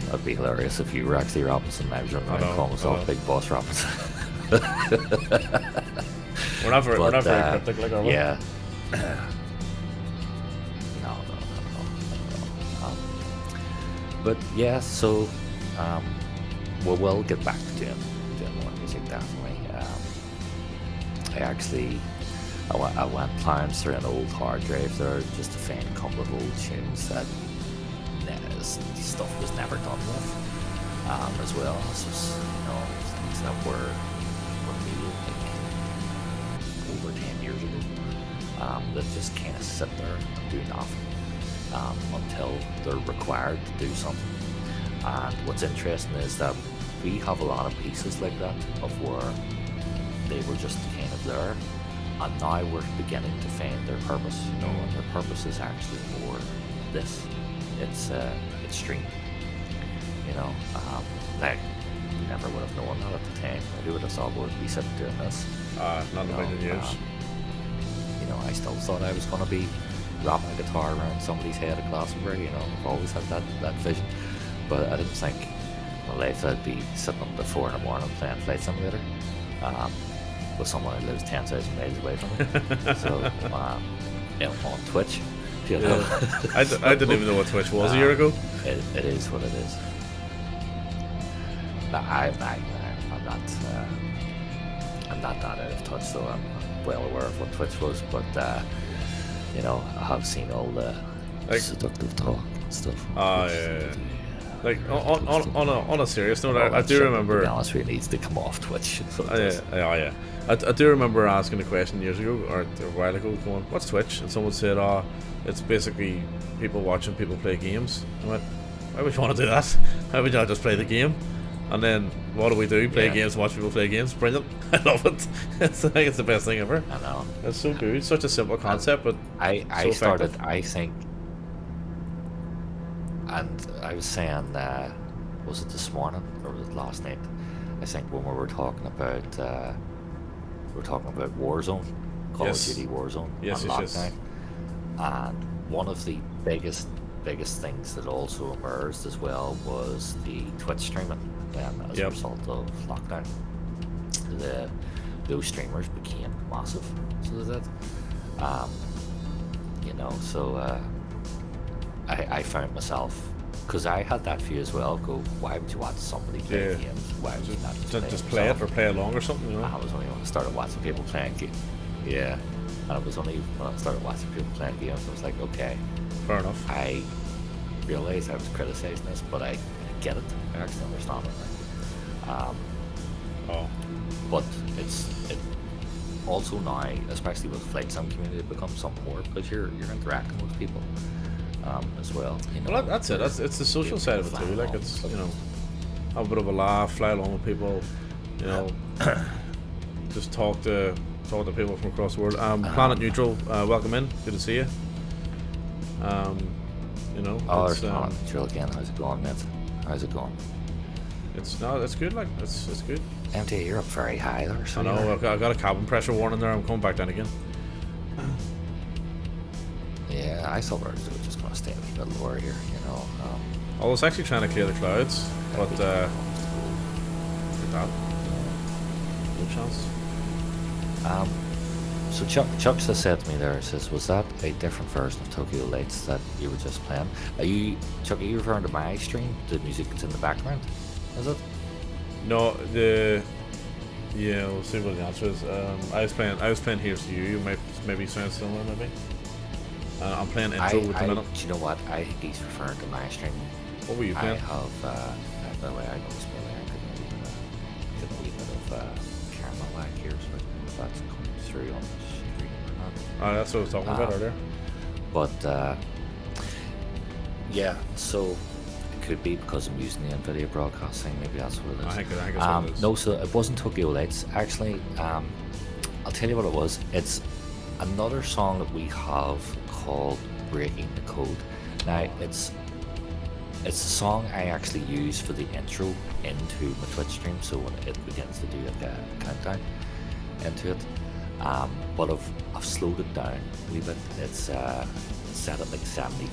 It'd be hilarious if you were actually Robinson and I was running around calling myself Big Boss Robinson. We're not very cryptic like our yeah. But yeah, so we will get back to doing more music, definitely. I went plowing through an old hard drive there just to find a couple of old tunes that stuff was never done with, as well. This was, things that were made like over 10 years ago, that just kind of sit there and do nothing until they're required to do something. And what's interesting is that we have a lot of pieces like that of where they were just kind of there, and now we're beginning to find their purpose, and their purpose is actually more this. It's stream, like, we never would have known that at the time. Who would have thought we would be sitting doing this? Not in a million years. I still thought I was going to be wrapping a guitar around somebody's head at Glastonbury. I've always had that vision, but I didn't think in my life I'd be sitting up at 4 a.m. playing Flight Simulator with someone who lives 10,000 miles away from me. So on Twitch. I didn't even know what Twitch was a year ago. It is what it is. I'm not. I'm not that out of touch, so I'm well aware of what Twitch was. But you know, I have seen all the Like- seductive talk and stuff. Ah, yeah. Like on a serious note, I do To be remember. honest, really needs to come off Twitch. So it does. Yeah. I do remember asking a question years ago or a while ago, going, "What's Twitch?" And someone said, "Oh, it's basically people watching people play games." I went, "Why would you want to do that? Why would you not just play the game?" And then what do we do? Play games, watch people play games. Brilliant! I love it. I think it's the best thing ever. I know. It's so good. Such a simple concept, but I so started, effective. I think, and I was saying, was it this morning or was it last night? I think when we were talking about Warzone, Call Yes. of Duty Warzone, Yes, on yes, lockdown, yes. and one of the biggest things that also emerged as well was the Twitch streaming. As a result of lockdown, those streamers became massive. So that, you know, so I found myself, because I had that view as well. Go, why would you watch somebody play games? Why would you not Just play it or play along or something, you know? I was only when I started watching people playing games. Yeah, and it was only when I started watching people playing games, I was like, okay, Fair enough. I realized I was criticizing this, but I get it. I actually understand it. But it also now, especially with flight sim community, it becomes something more because you're interacting with people as well. You know, Well, that's it. It's the social side of it too. Like, it's, you know, have a bit of a laugh, fly along with people, you know, just talk to people from across the world. Planet Neutral, welcome in. Good to see you. You know, Oh, it's, there's Planet Neutral again. How's it going, mate? How's it going? it's good. Like, it's good. MT, you're up very high there. So I know. I've got a cabin pressure warning there. I'm coming back down again. Yeah, I thought we were just going to stay a little bit lower here, you know. I was actually trying to clear the clouds, but look at that. No chance. So Chuck just said to me there, says, was that a different version of Tokyo Lights that you were just playing? Chuck, are you referring to my stream, the music that's in the background? Is it? No, yeah, we'll see what the answer is. I was playing Here's to You. You might maybe sound similar, maybe. I'm playing intro with the minute. Do you know what? I think he's referring to my stream. What were you I playing? have, by the way, I know this building. I get a wee bit of caramel lag here, so I don't know if that's coming through on the screen or not. That's what I was talking about earlier. But yeah, so it could be because I'm using the NVIDIA broadcasting. Maybe that's what it is. I think it's what it is. No, so it wasn't Tokyo Lights. Actually, I'll tell you what it was. It's another song that we have called Breaking the Code. Now, it's a song I actually use for the intro into my Twitch stream, so when it begins to do like a countdown into it. But I've slowed it down a wee bit. It's set at like 75%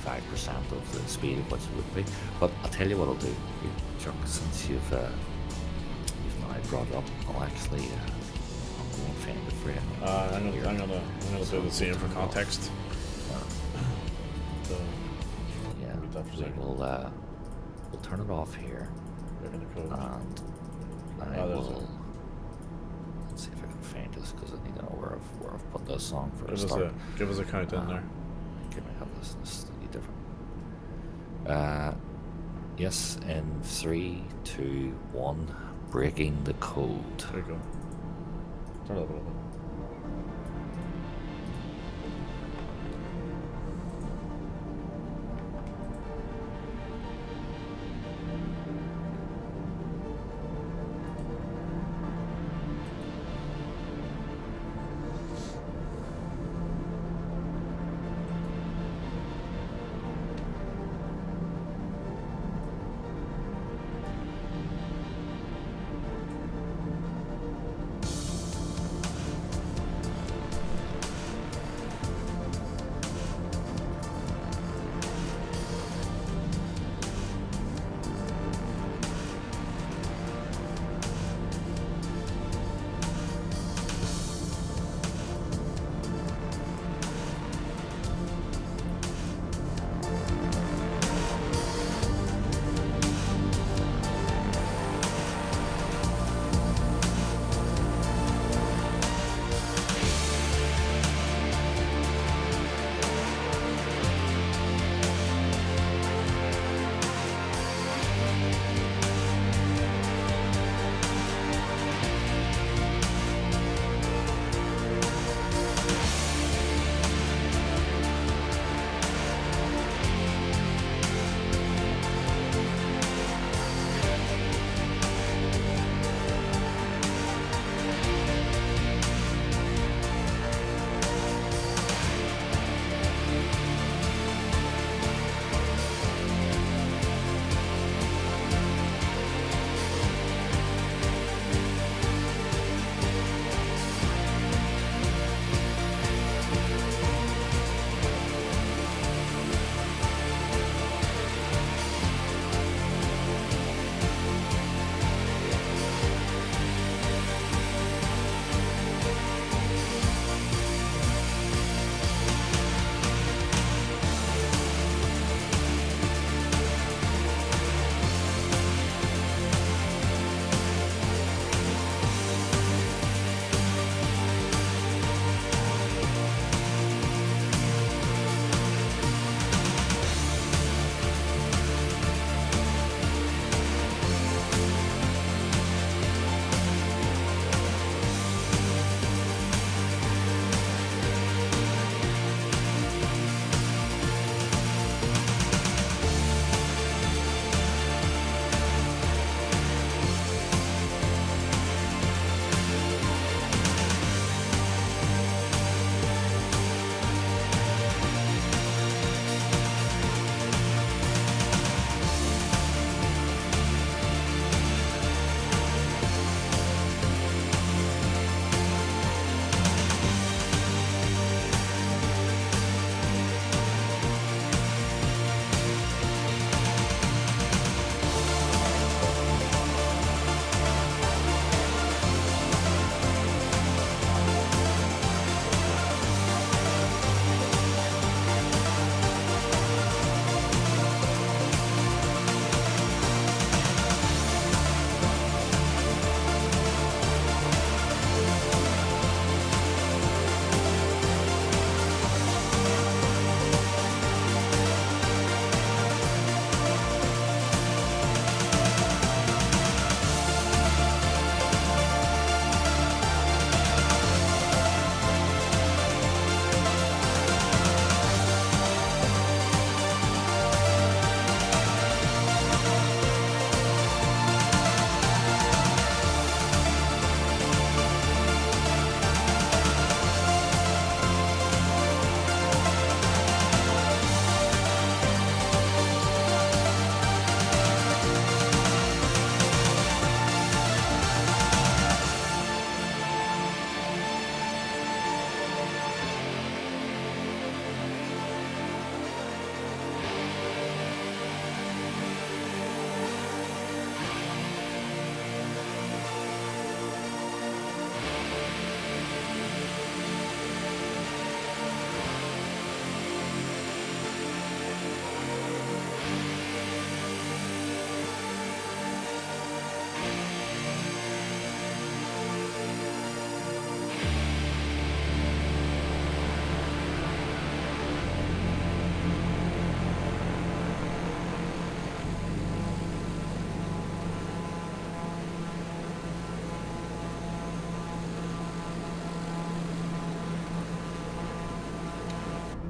of the speed of what it would be. But I'll tell you what I'll do, Chuck, since you've now brought it up, I'll actually I'll go and find it for you. I'm gonna do the same for context. So, Yeah, that for a so second. we'll turn it off here, Breaking the code. and I there's will. Let's see if I can find this because I need to know where I've put this song for a start. Give us a count in there. Give me this is different. Yes, in 3, 2, 1, breaking the code. There you go. Turn it up a little bit.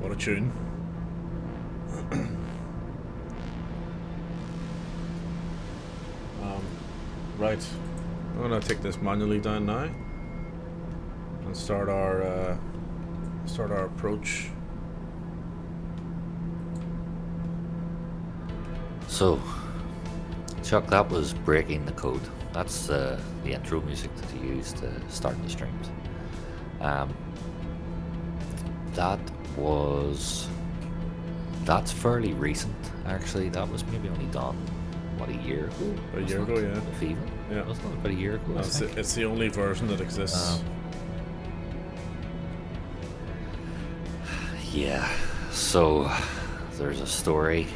What a tune. Right. I'm gonna take this manually down now and start our approach. So, Chuck, that was Breaking the Code. That's the intro music that you use to start the streams. That's fairly recent, actually. That was maybe only done, what, a year ago? A year ago, yeah. If even? Yeah. Wasn't it about a year ago? It's the only version that exists. Yeah. So, there's a story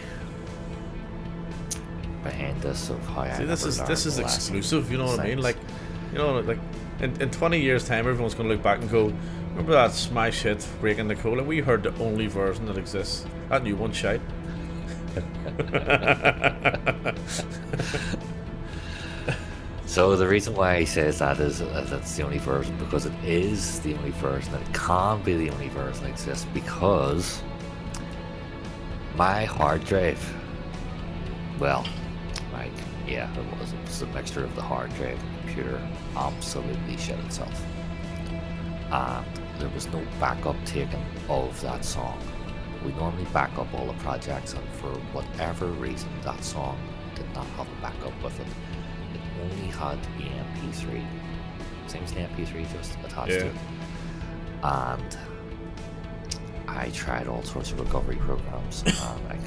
behind this of how See, this is exclusive, you know what I mean? Like, you know, like in 20 years time, everyone's gonna look back and go, remember that smash hit Breaking the Code? Like, we heard the only version that exists. That new one shite. So the reason why he says that is that's the only version, because it is the only version, and it can't be the only version that exists, because my hard drive, well, like, yeah, it was a mixture of the hard drive and the computer absolutely shit itself, and there was no backup taken of that song. We normally back up all the projects, and for whatever reason that song did not have a backup with it. It only had the MP3, same as the MP3 just attached to it. And I tried all sorts of recovery programs and I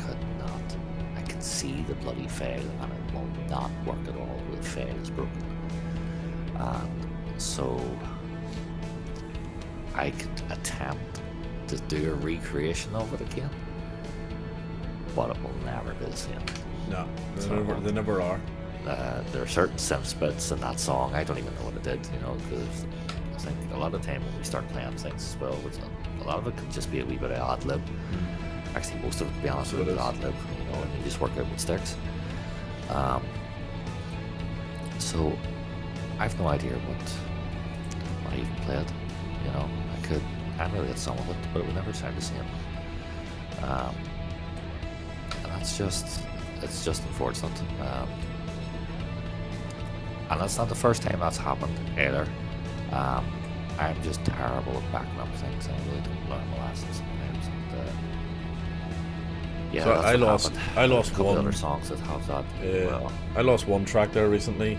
could see the bloody file, and it will not work at all. The file is broken. And so I could attempt to do a recreation of it again, but it will never be the same. No, they never are. There are certain synth bits in that song. I don't even know what it did, you know, because I think a lot of the time when we start playing things as well, a lot of it could just be a wee bit of ad lib. Actually, most of it, to be honest, with it is ad lib, you know, and you just work out what sticks. So I've no idea what I even played. You know, I emulate some of it, but it would never sound the same. And it's just unfortunate. And that's not the first time that's happened either. I'm just terrible at backing up things. I really don't learn my lessons sometimes. And, yeah, so I lost a couple one other songs that have that. Well, I lost one track there recently,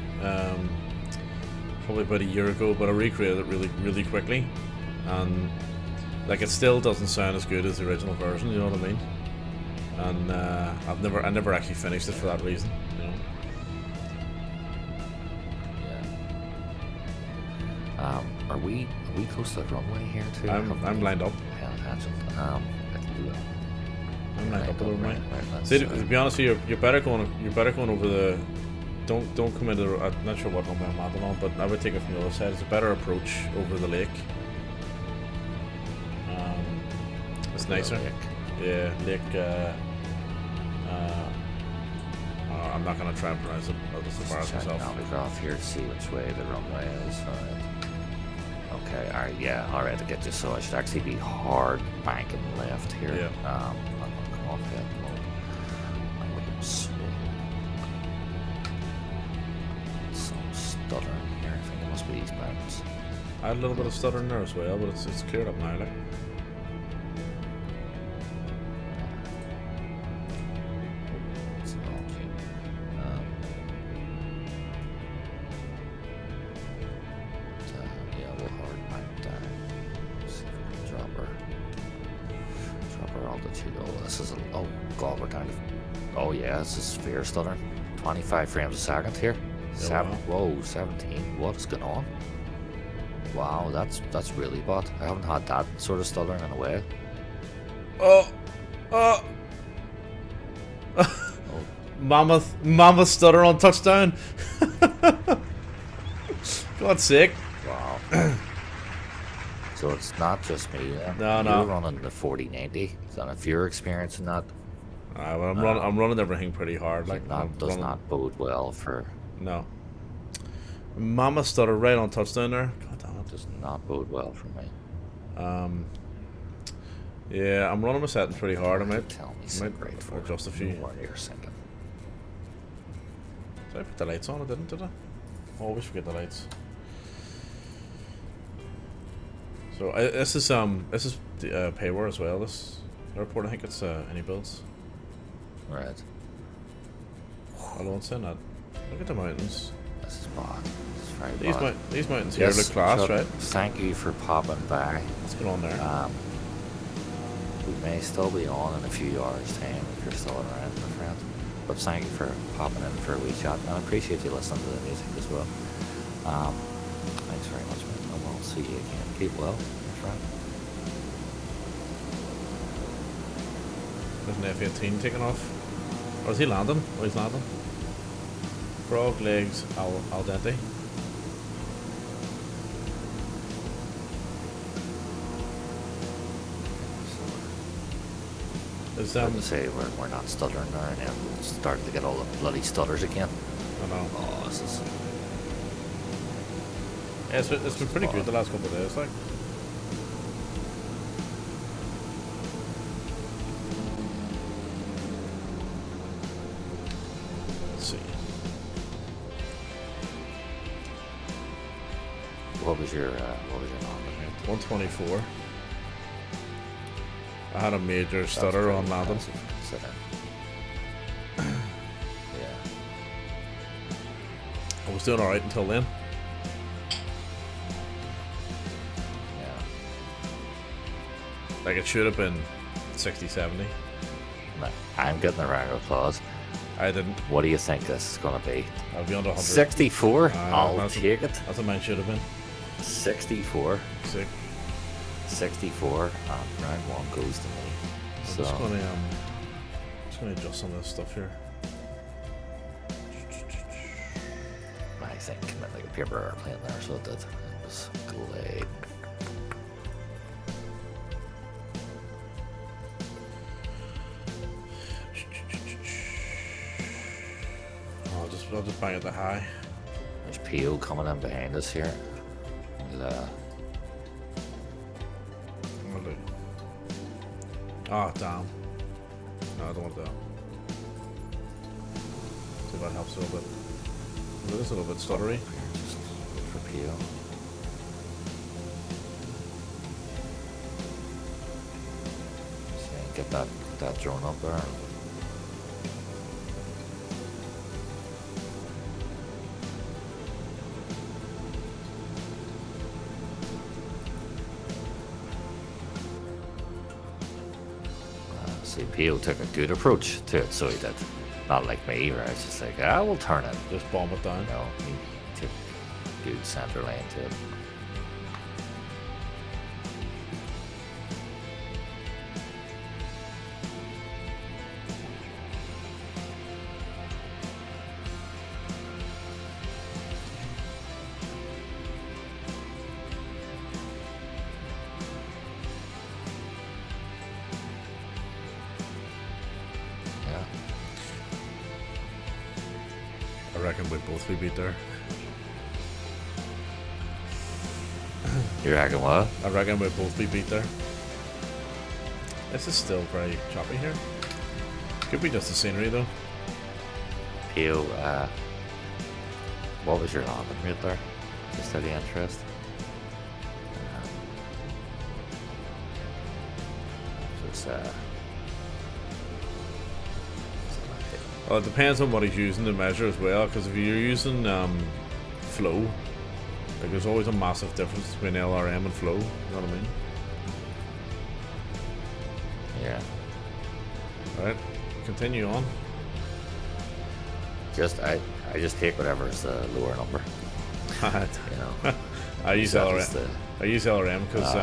probably about a year ago, but I recreated it really quickly, and like it still doesn't sound as good as the original version. You know what I mean? And I never actually finished it for that reason. You know. Are we close to the runway here too? I'm lined up. Paying attention. I'm lined up a little bit. See, to be honest with you, you're better going over the. Don't come into the. I'm not sure what runway I'm at on, but I would take it from the other side. It's a better approach over the lake. It's nicer. Yeah, lake. I'm not gonna try and pronounce it. I'll just embarrass myself. I'll be off here to see which way the runway is. Alright. Okay, alright, yeah, alright, I get you. So I should actually be hard banking left here. Yeah. I'm gonna come off head mode. I'm looking slow. Some stuttering here. I think it must be these buttons. I had a little bit of stuttering there as well, but it's cleared up now, like. This is sphere stuttering. 25 frames a second here. Whoa, 17. What is going on? Wow, that's really bad. I haven't had that sort of stuttering in a while. Mammoth stutter on touchdown. God's sake. Wow. So it's not just me then. No. You're running the 4090. So if you're experiencing that, well, I'm running everything pretty hard. Like that does not bode well for. No. Mama stutter right on touchdown there. God damn it. Does not bode well for me. Yeah, I'm running my settings pretty hard. I might Tell me so great for adjust a few. what you're thinking. Did I put the lights on? I didn't, did I? I always forget the lights. So this is the payware as well. This airport, I think it's any builds. Right. Although it's saying that. Look at the mountains. This is bad. This is very bad. These mountains here look class, Chuck, right? Thank you for popping by. What's going on there? We may still be on in a few hours' time if you're still around, my friend. But thank you for popping in for a wee chat, and I appreciate you listening to the music as well. Thanks very much, man, and we'll see you again. Keep well, my friend. There's an F-18 taking off. Or is he landing? Oh, he's landing. Frog legs al dente. Is I to say we're not stuttering there, and then we'll start to get all the bloody stutters again. I know. Oh, this is... Yeah, it's been pretty good the last couple of days, like. Let's see. What was your number? 124. I had a major stutter on landing. Sit down. Yeah. I was doing alright until then. Yeah. Like it should have been 60, 70. No, I'm getting a round of applause. I didn't. What do you think this is going to be? I'll be under 100. 64? I'll take it. That's what mine should have been. 64. Sick. 64. Round one goes to me. I'm So, just gonna adjust some of this stuff here. I think meant like a paper airplane there, so it did. It was glade. I'll just bang at the high. There's PO coming in behind us here. We'll, I'll do. Oh, damn. No, I don't want that. See if that helps a little bit. It is a little bit stuttery. just look for PO. See, get that drone up there. See, PO took a good approach to it, so he did. Not like me, where I was just like, we'll turn it. Just bomb it down. No, he took good center lane to it. Yeah. I reckon we'd both be beat there. You reckon what? I reckon we'd both be beat there. This is still very choppy here. Could be just the scenery though. PO, what was your landing rate there? Just out of interest. Just, Well, it depends on what he's using to measure as well, because if you're using flow, like there's always a massive difference between LRM and flow, you know what I mean? yeah. Right, continue on. Just I just take whatever's the lower number. You know. I use That is LRM. I use LRM because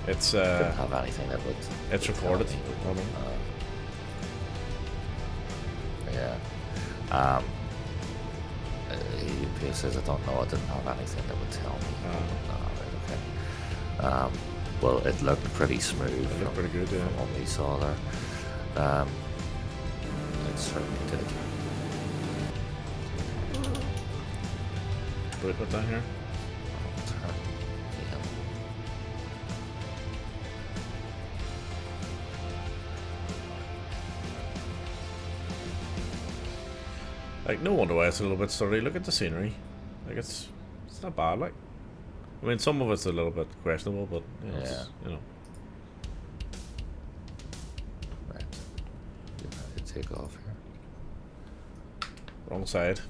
it's Couldn't have anything that would. it's would recorded. tell me. You know what I mean? Yeah. UPS says I don't know. I didn't have anything that would tell me. Right, okay. Well, it looked pretty smooth. It looked pretty good, yeah. From what we saw there. It certainly did. Put it down here. Yeah. Like, no wonder why it's a little bit sturdy. Look at the scenery. Like, it's not bad. Like, I mean, some of it's a little bit questionable, but you know, Yeah. you know. Right. Get ready to take off here. Wrong side.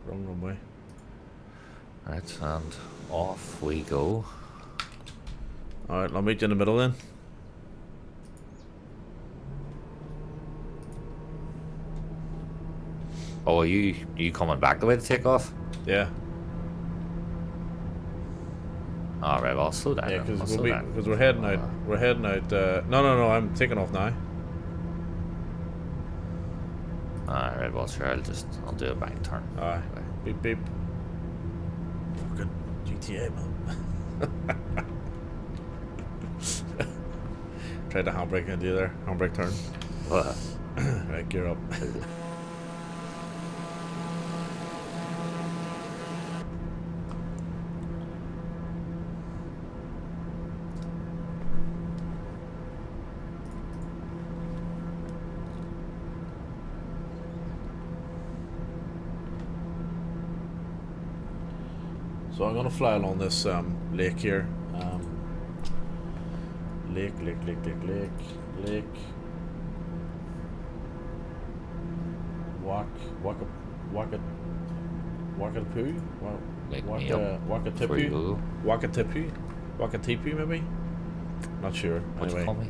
Wrong runway. Right, and off we go. Alright, I'll meet you in the middle then. Oh, are you coming back the way to take off? Yeah. All right, well, I'll slow down. Yeah, then. I'll because slow down. we're heading out. We're heading out. No, I'm taking off now. All right, well, sure. I'll do a bank turn. Alright. Anyway. Beep beep. Fucking GTA, man. Tried to handbrake into you there. Handbrake turn. What? Right, gear up. So I'm gonna fly along this lake here. Lake. Wakatipu? Like me up before you go. Wakatipu maybe? Not sure. What'd you Anyway, call me?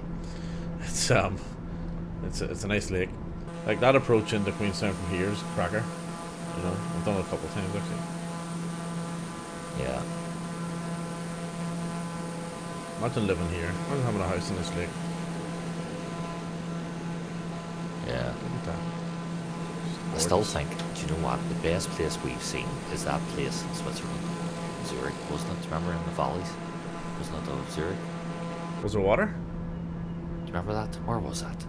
it's a nice lake. Like that approach into Queenstown from here is a cracker. You know, I've done it a couple of times actually. Yeah. Imagine living here. Imagine having a house in this lake. Yeah. Look at that. I still think, do you know what? The best place we've seen is that place in Switzerland. Zurich, wasn't it? Do you remember in the valleys? Wasn't it of Zurich? Was there water? Do you remember that? Where was that?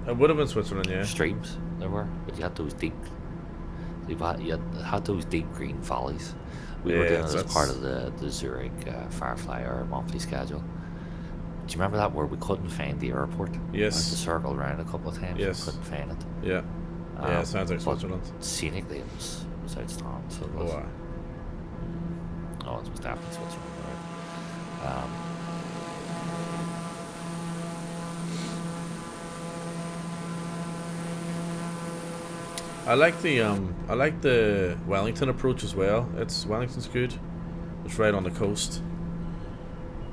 It would have been Switzerland, yeah. Streams there were, but you had those deep. You had those deep green valleys. We were Yeah, doing it as that's- part of the Zurich Firefly or monthly schedule. Do you remember that where we couldn't find the airport? Yes. We had to circle around a couple of times. Yes. We couldn't find it. Yeah. Yeah, it sounds like but Switzerland. Scenically, it was outstanding. So it Oh, was. wow. Oh, it was definitely Switzerland. Right. I like the Wellington approach as well. Wellington's good. It's right on the coast.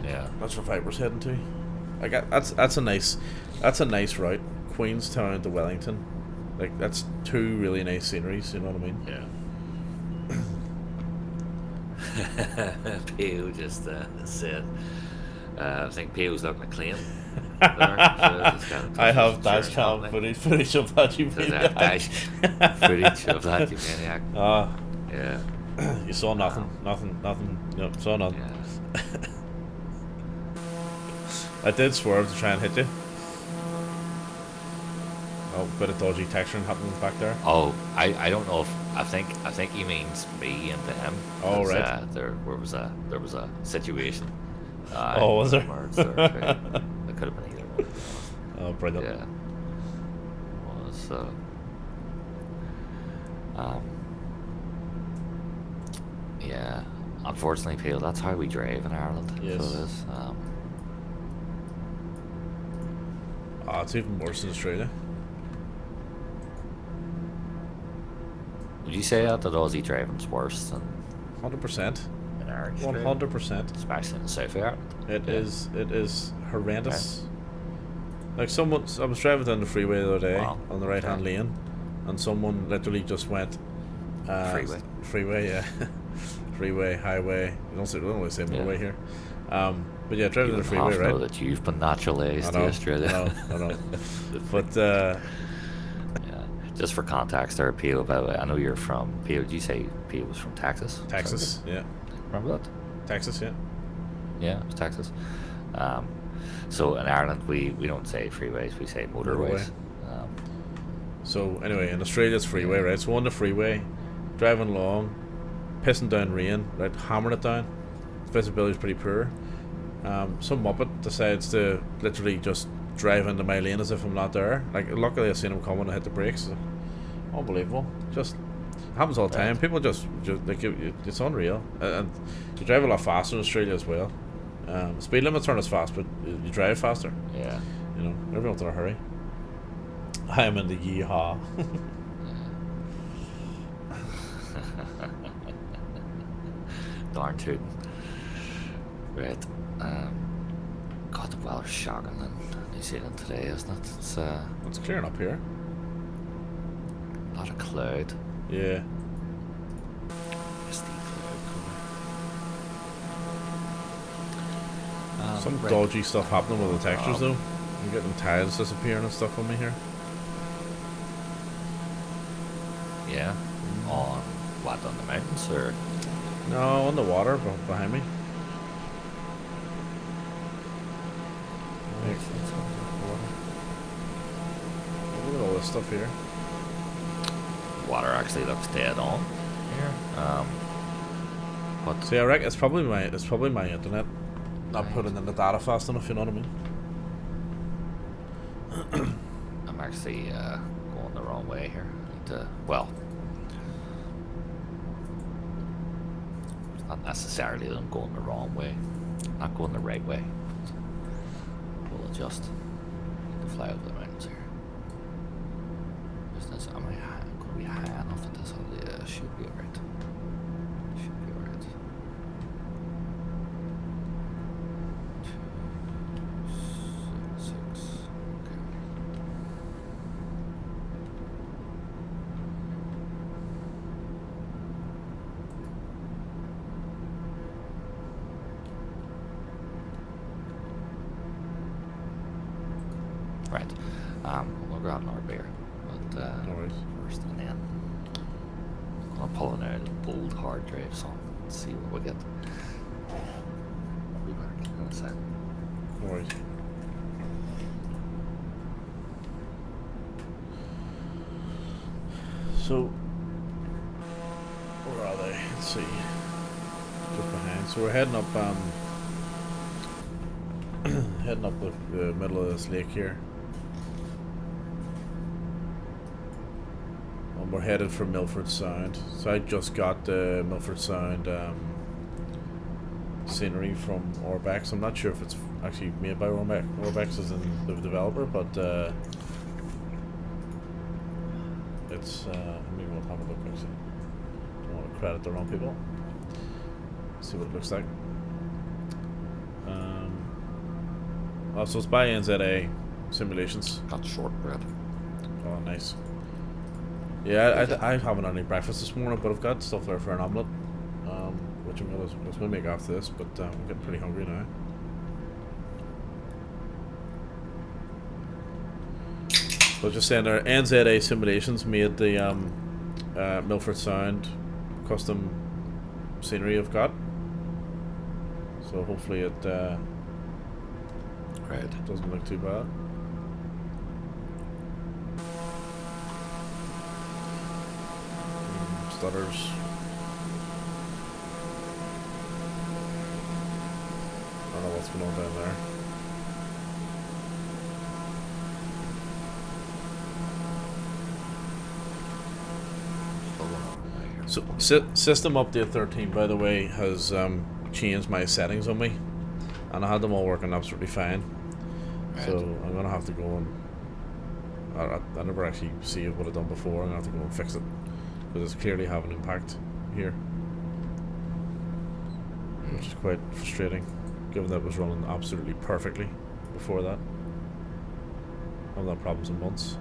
Yeah. That's where Viper's heading to. That's a nice route. Queenstown to Wellington. Like that's two really nice sceneries, you know what I mean? Yeah. Pio just said, I think Pio's looking at clean. I have dash cam footage of that, you maniac. Dash footage of that, you maniac. Yeah. You saw nothing. No, saw nothing. Yeah. I did swerve to try and hit you. Oh, bit of dodgy texturing happening back there. Oh, I don't know if I think he means me and him. Oh, right. There was a situation. Oh, was there? It could have been either one. Oh, brilliant. Yeah. Was yeah. Unfortunately, Peel, that's how we drive in Ireland. Yes. So it is. Oh, it's even worse in Australia. Would you say that Aussie driving's worse than 100%. in Irish driving? 100%. Especially in the South of Ireland? It is horrendous. Like I was driving down the freeway the other day on the right hand lane, and someone literally just went freeway, yeah. Freeway, highway. We don't really say motorway here. But yeah, driving down the freeway, right? Know that you've been naturalized to Australia. I know. But yeah, just for context, there, Pio. By the way, I know you're from Pio. Did you say Pio was from Texas? Texas, yeah. Remember that? Texas, yeah. Yeah, it was Texas. So in Ireland, we don't say freeways; we say motorways. So anyway, in Australia it's freeway, right? So on the freeway, driving along, pissing down rain, right, hammering it down. Visibility is pretty poor. Some muppet decides to literally just drive into my lane as if I'm not there. Like, luckily I seen him coming and hit the brakes. So, unbelievable. Just happens all the time. People just like it's unreal. And you drive a lot faster in Australia as well. Speed limits aren't as fast, but you drive faster. Yeah. You know, everyone's in a hurry. I am in the yeehaw. Darn tootin'. Right. God, the weather's shocking in New Zealand today, isn't it? It's clearing up here. A lot of cloud. Yeah. Misty cloud cover. Some right. dodgy stuff happening with the textures though. I'm getting tiles disappearing and stuff on me here. Yeah. On what, on the mountains or? No, on the water behind me. Look at all this stuff here. Water actually looks dead on here. But See, I reckon it's probably my internet not putting in the data fast enough. You know what I mean? I'm actually going the wrong way here. I need to, well, it's not necessarily that I'm going the wrong way. I'm not going the right way. We'll adjust. Need to fly over the mountains here. Am I going to be high enough at this? Yeah, should be alright. Should be alright. 2, 6. Okay. Right. We'll grab another beer. But No worries. first and then I'm gonna pull in a bold hard drive, so let's see what we get. I'll be back in a sec. No worries. So, where are they? Let's see. Just behind. So we're heading up, heading up the middle of this lake here. And we're headed for Milford Sound. So I just got the Milford Sound scenery from Orbex. I'm not sure if it's actually made by Orbex. Orbex is in the developer, but it's maybe we'll have a look actually. Don't want to credit the wrong people. See what it looks like. Oh, so it's by NZA Simulations. Got shortbread. Oh, nice. Yeah, I haven't had any breakfast this morning, but I've got stuff there for an omelette, which I was going to make after this, but I'm getting pretty hungry now. So just saying there, NZA Simulations made the Milford Sound custom scenery I've got. So hopefully it doesn't look too bad. Stutters. I don't know what's going on down there. So system update 13, by the way, has changed my settings on me, and I had them all working absolutely fine. Right. So I'm gonna have to go and I never actually saved what I've done before. I'm gonna have to go and fix it because it's clearly having an impact here, which is quite frustrating, given that it was running absolutely perfectly before that. I haven't had problems in months.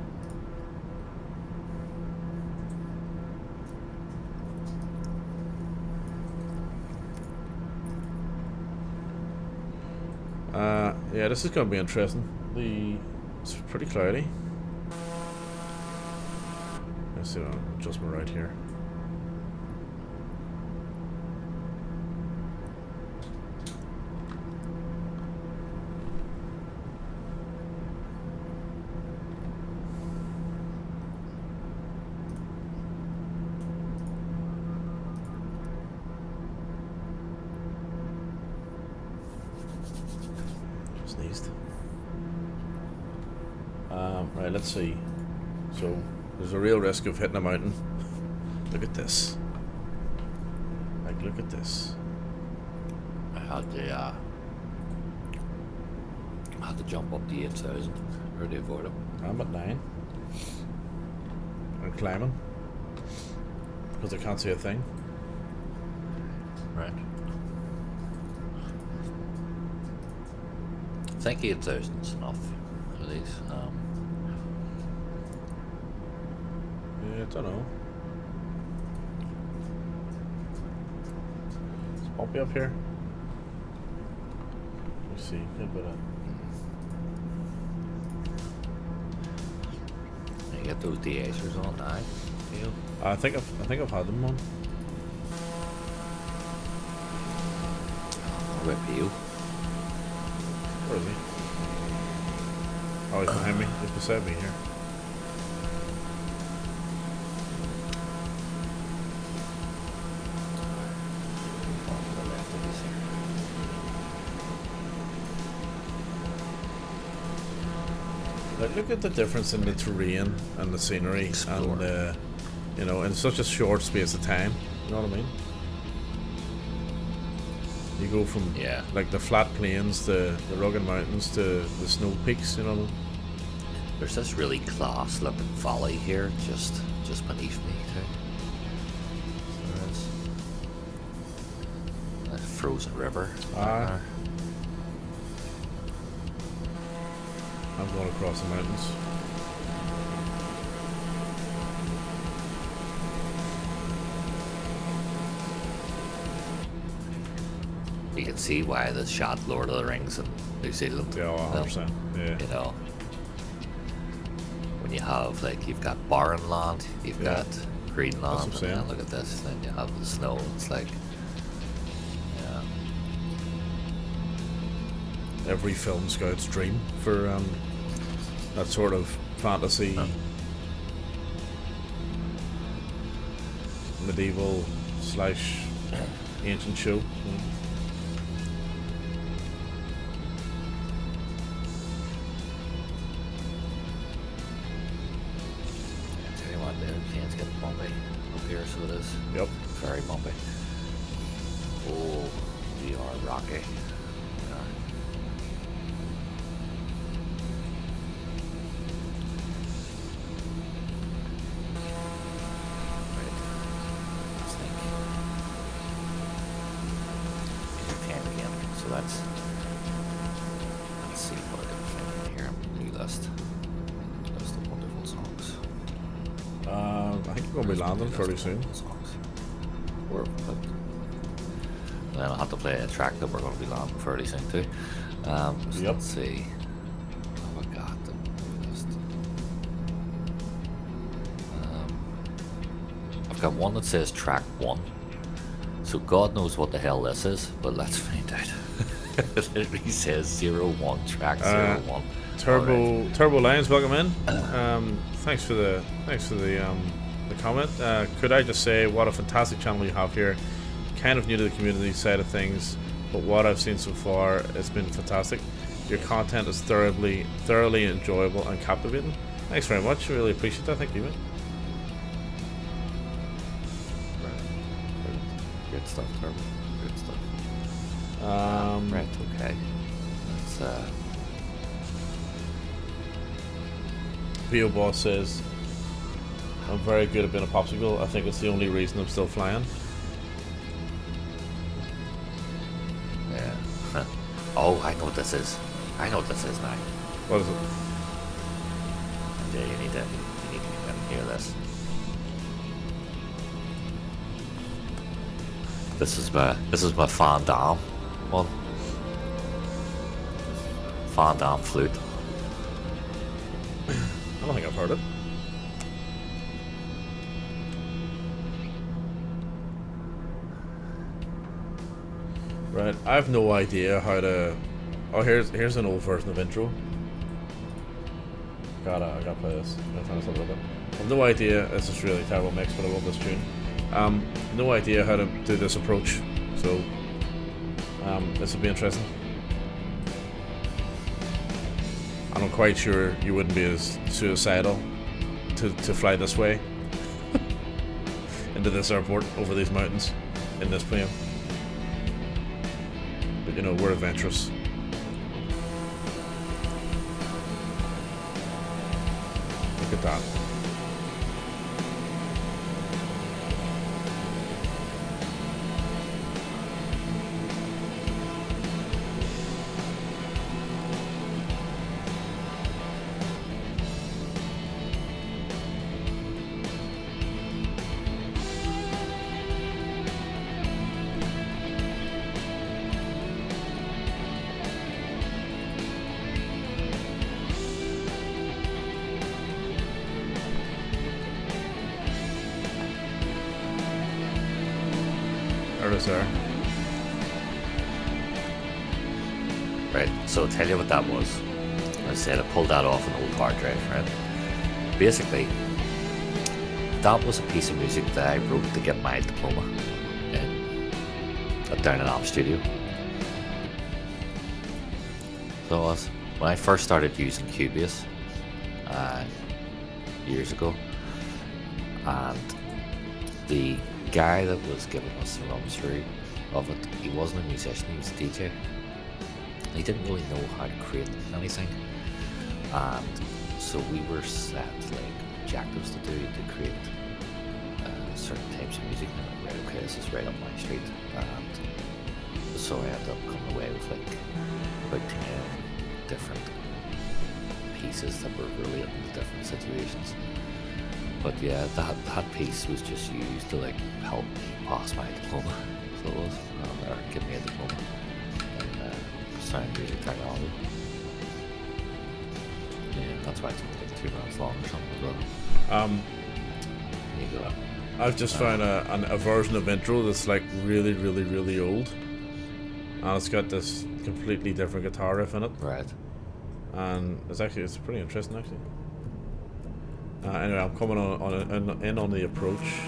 Yeah, this is going to be interesting. It's pretty cloudy. Let's see, I'll adjust my right here. Sneezed. Right, let's see. So, there's a real risk of hitting a mountain. Look at this. Like, look at this. I had to jump up to 8,000 or to avoid them. I'm at 9. I'm climbing. Because I can't see a thing. Right. I think 8,000 is enough for these. Yeah, I don't know. It's bumpy up here. Let me see. Good bit of. You get those de-icers on now. Neil? I think I've had them on. What about you? Where is he? Oh, he's behind me. He's beside me here. Like, look at the difference in the terrain and the scenery, Explore. and you know, in such a short space of time. You know what I mean? You go from like the flat plains to the rugged mountains to the snow peaks. You know. There's this really class looking valley here, just beneath me too. So there's a frozen river. down there. I'm going across the mountains. You can see why they shot Lord of the Rings in New Zealand. Yeah, 100%. Yeah. You know, when you have you've got barren land, you've got green land, what I'm and saying. then look at this, then you have the snow. It's like, Every film scout's dream for that sort of fantasy, medieval / ancient show. I tell you what, the plane's getting bumpy up here, so it is. Yep. Very bumpy. Oh, we are rocky. Let's see what I can find in here. New list. List of wonderful songs. I think we're going to be landing fairly soon. Songs. Then I'll have to play a track that we're going to be landing fairly soon too. So let's see. Oh my god, the new list. I've got one that says track 1. So God knows what the hell this is, but let's find out. It literally says 01, track 01. Turbo Lions, welcome in. Thanks for the comment. Could I just say what a fantastic channel you have here. Kind of new to the community side of things, but what I've seen so far, it's been fantastic. Your content is thoroughly enjoyable and captivating. Thanks very much. Really appreciate that. Thank you, mate. Good stuff, Turbo. Good stuff. Right, okay. Let's P.O. Boss says, I'm very good at being a popsicle. I think it's the only reason I'm still flying. yeah. Oh, I know what this is. I know what this is now. What is it? Yeah, you need to come and hear this. This is my Van Damme one. Van Damme flute. I don't think I've heard it. Right, I have no idea how to. Oh, here's an old version of intro. I gotta play this. I'm gonna turn this up a little bit. I have no idea. This is really terrible mix, but I love this tune. No idea how to do this approach, so this will be interesting. And I'm quite sure you wouldn't be as suicidal to fly this way into this airport over these mountains in this plane. But you know, we're adventurous. Look at that. There it is there. Right, so I'll tell you what that was. I said I pulled that off an old hard drive, right? Basically, that was a piece of music that I wrote to get my diploma down in App Studio. So it was when I first started using Cubase years ago, and the guy that was giving us the run through of it, he wasn't a musician, he was a DJ. He didn't really know how to create anything, and so we were set like objectives to do to create certain types of music. And right, okay, this is right up my street, and so I ended up coming away with like about 10 different pieces that were related to different situations. But yeah, that piece was just used to like help me pass my diploma. So it was, or give me a diploma in sound music technology. Yeah, that's why it took like 2 minutes long or something. But, there you go. I've just found a version of intro that's like really, really, really old, and it's got this completely different guitar riff in it. Right. And it's pretty interesting actually. Anyway, I'm coming on the approach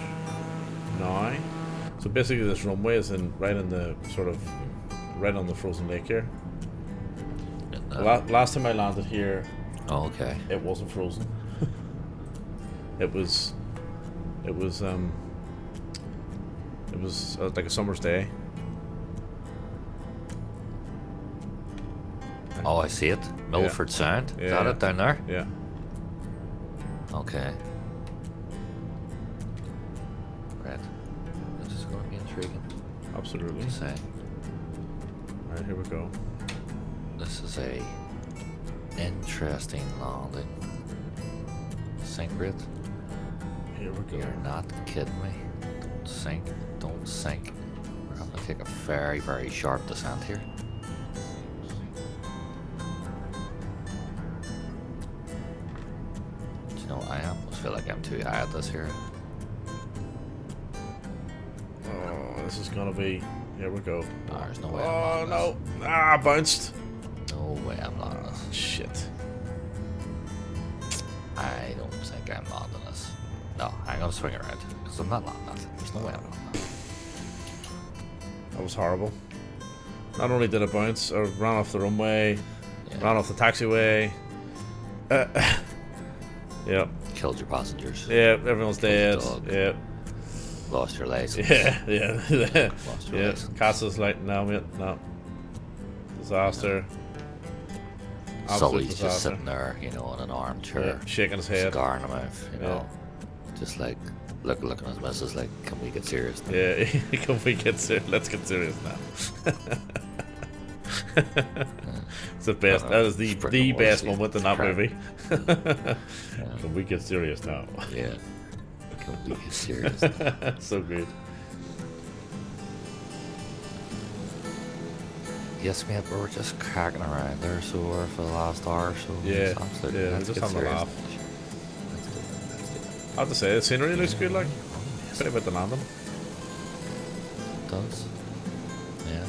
now. So basically, this runway is right on the frozen lake here. Last time I landed here, oh, okay, it wasn't frozen. It was like a summer's day. Oh, I see it. Milford Sound. Is that it down there? Yeah. Okay. Right. This is going to be intriguing. Absolutely. To say. Alright, here we go. This is a interesting landing. Sink rate. Here we go. You're not kidding me. Don't sink. Don't sink. We're going to take a very, very sharp descent here. I almost feel like I'm too high at this here. Oh, this is gonna be. Here we go. No, there's no way. Oh no! Ah, bounced. No way I'm landing this. Shit. I don't think I'm landing this. No, I'm gonna swing around because I'm not landing that. There's no way I'm landing that. That was horrible. Not only did it bounce, I ran off the runway, ran off the taxiway. Yeah. Killed your passengers. Yeah, everyone's dead. Yeah. Lost your license. Yeah. Lost your license. Castle's like, no, mate, no. Disaster. Sully's just sitting there, you know, in an armchair, shaking his head, cigar in the mouth, you know, just like looking at his missus, like, can we get serious now? Yeah, can we get serious? Let's get serious now. It's the best. That is the best moment in that movie. Can we get serious now? Yeah. Can we get serious? So good. Yes, mate, we were just cracking around there so for the last hour or so. Yeah, we're just having a laugh. I have to say, the scenery looks good, like. Pretty about the landing. It does. Yeah.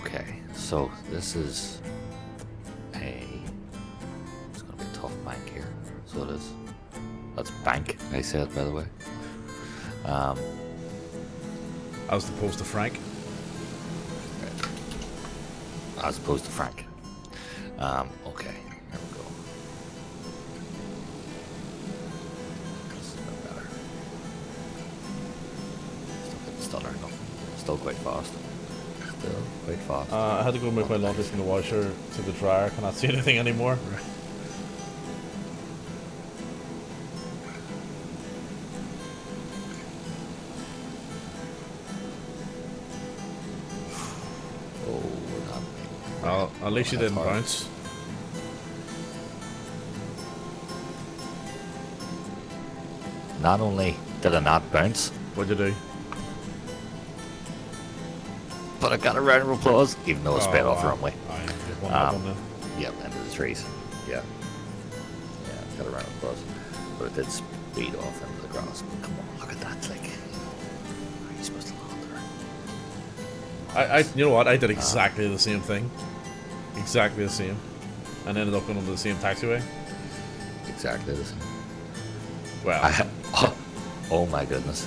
Okay, so this is it's gonna be a tough bank here. So it is. That's bank, I said, by the way. As opposed to Frank. as opposed to Frank. Okay, here we go. This is a bit better. Still there, no. Still quite fast. Still quite fast. I had to go make my laundry from the washer to the dryer. Cannot see anything anymore. Oh, we're not. Well, at least you That's didn't hard. bounce. Not only did I not bounce, What'd you do? but I got a round of applause, even though I sped off the runway. Aye, you've won that one then. Yep, into the trees. Yeah. Yeah, got a round of applause. But it did speed off into the grass. But come on, look at that. Like, how are you supposed to land there? You know what? I did exactly the same thing. Exactly the same. And ended up going onto the same taxiway. Exactly the same. Well, Oh my goodness.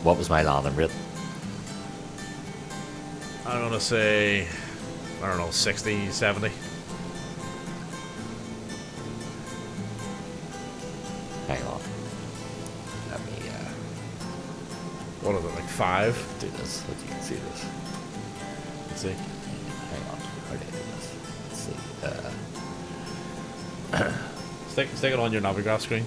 What was my landing rate? I'm gonna say, I don't know, 60, 70. Hang on. Let me What is it, like 5? do this so you can see this. Let's see. Hang on. How do I do this? Let's see. Stick it on your Navigraph screen.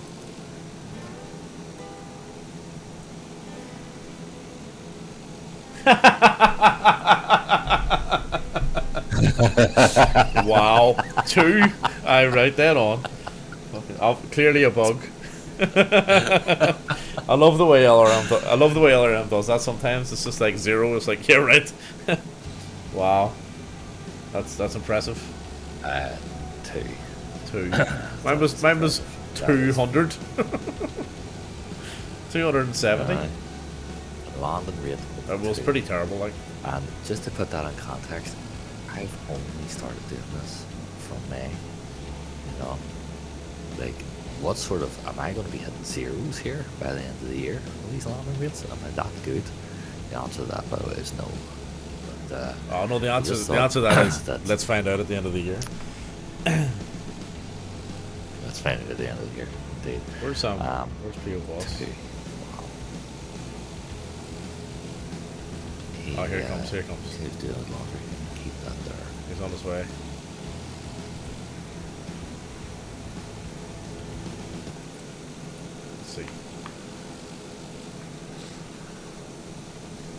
Wow. 2. I write that on. Okay. Clearly a bug. I love the way LRM does that sometimes. It's just like 0. It's like, yeah, right. Wow. That's impressive. 2. 2. Mine was 200. 270. Landing rate. That was two. pretty terrible, like. And just to put that in context, I've only started doing this from May. You know, like, what sort of, am I going to be hitting zeros here by the end of the year? All these landing rates, am I that good? The answer to that, by the way, is no. But, Oh no, the answer just to that is that's- let's find out at the end of the year. let's find it at the end of the year. Indeed. Where's where's P.O. Boss? 2. Wow. Oh, here it comes, here it comes. He's doing laundry. Keep that there. He's on his way. Let's see.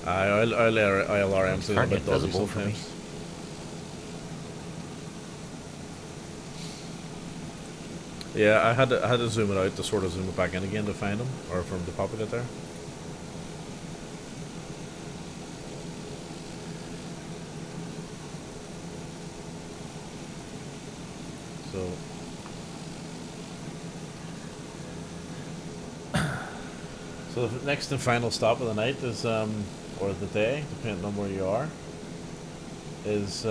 ILRM's a little bit dodgy Invisible for me. sometimes. Yeah, I had to zoom it out to sort of zoom it back in again to find him, or for him to pop it there. So the next and final stop of the night is, or the day, depending on where you are, is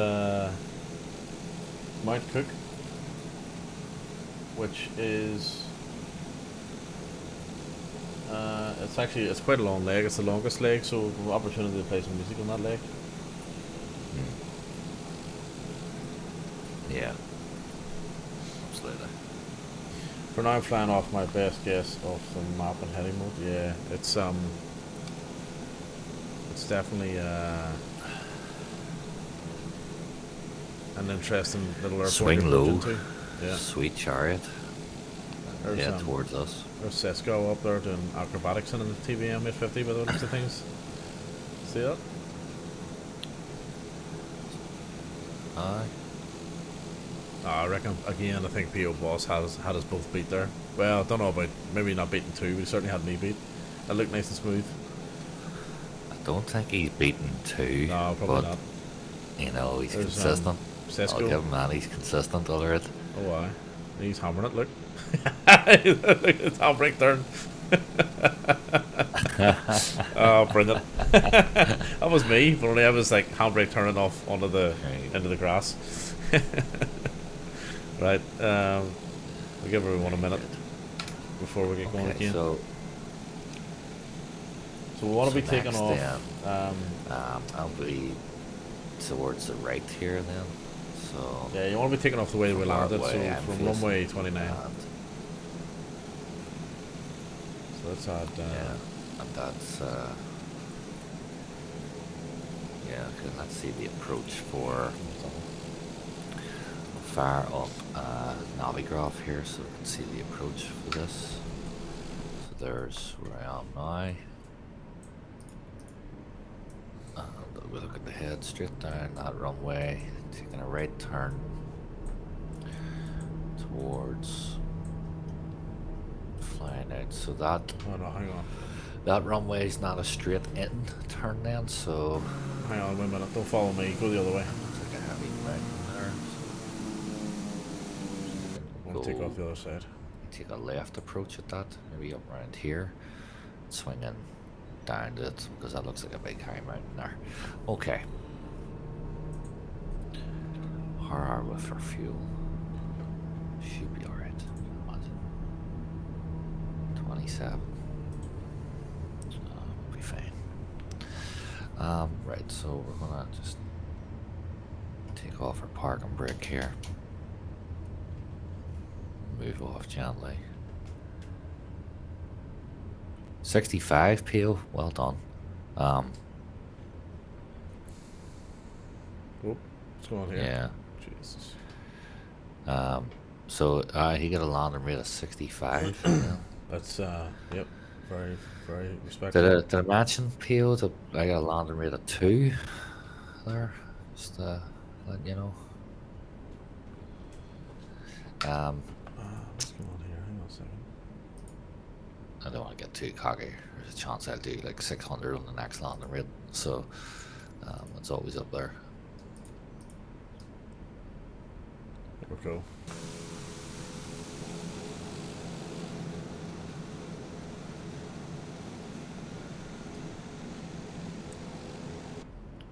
Mount Cook, which is it's quite a long leg. It's the longest leg, so opportunity to play some music on that leg. Yeah. Absolutely. For now, I'm flying off my best guess of the map and heading mode. Yeah, it's definitely an interesting little airport. Swing to low. approach into. Yeah. Sweet chariot. There's, Yeah, towards us. There's Cisco up there doing acrobatics in the TBM 850 by the looks of things. See that? Aye. I reckon, again, I think P.O. Boss had us both beat there. Well, I don't know about, maybe not beating 2, but he certainly had me beat. It looked nice and smooth. I don't think he's beaten 2. No, probably but, not. You know, he's There's, consistent. Cisco. I'll give him that. He's consistent already. Oh, aye. He's hammering it, look. It's handbrake turn. Oh, brilliant. That was me, but only I was like handbrake turning off onto the into the grass. Right, we'll give everyone a minute before we get going again. So we want to be taking next off. then, I'll be towards the right here then. So Yeah, you want to be taking off the way we from our landed, way, so I'm from facing runway 29. land. So let's add. Yeah, and that's yeah. Okay, let's see the approach for fire up Navigraph here, so we can see the approach for this. So there's where I am now. And we look at the head straight down that runway, taking a right turn towards flying out. So that Oh no, hang on. that runway is not a straight in turn then, so Hang on, wait a minute. Don't follow me. Go the other way. looks like a heavy mountain there. I'm gonna take off the other side. Take a left approach at that, maybe up around here, swinging down to it because that looks like a big high mountain there. Okay. How are we for fuel? Should be alright. 27. We'll be fine. Right, so we're gonna just take off our parking brake here. Move off gently. 65 PO, well done. Oh, what's going on here? Yeah. Jesus. So he got a landing rate of 65. Yeah. That's yep, very very respectful. Did I mention PO that I got a landing rate of 2 there? Just let you know. What's going on here? Hang on a second. I don't want to get too cocky. There's a chance I'll do like 600 on the next landing rate, so it's always up there. There we go.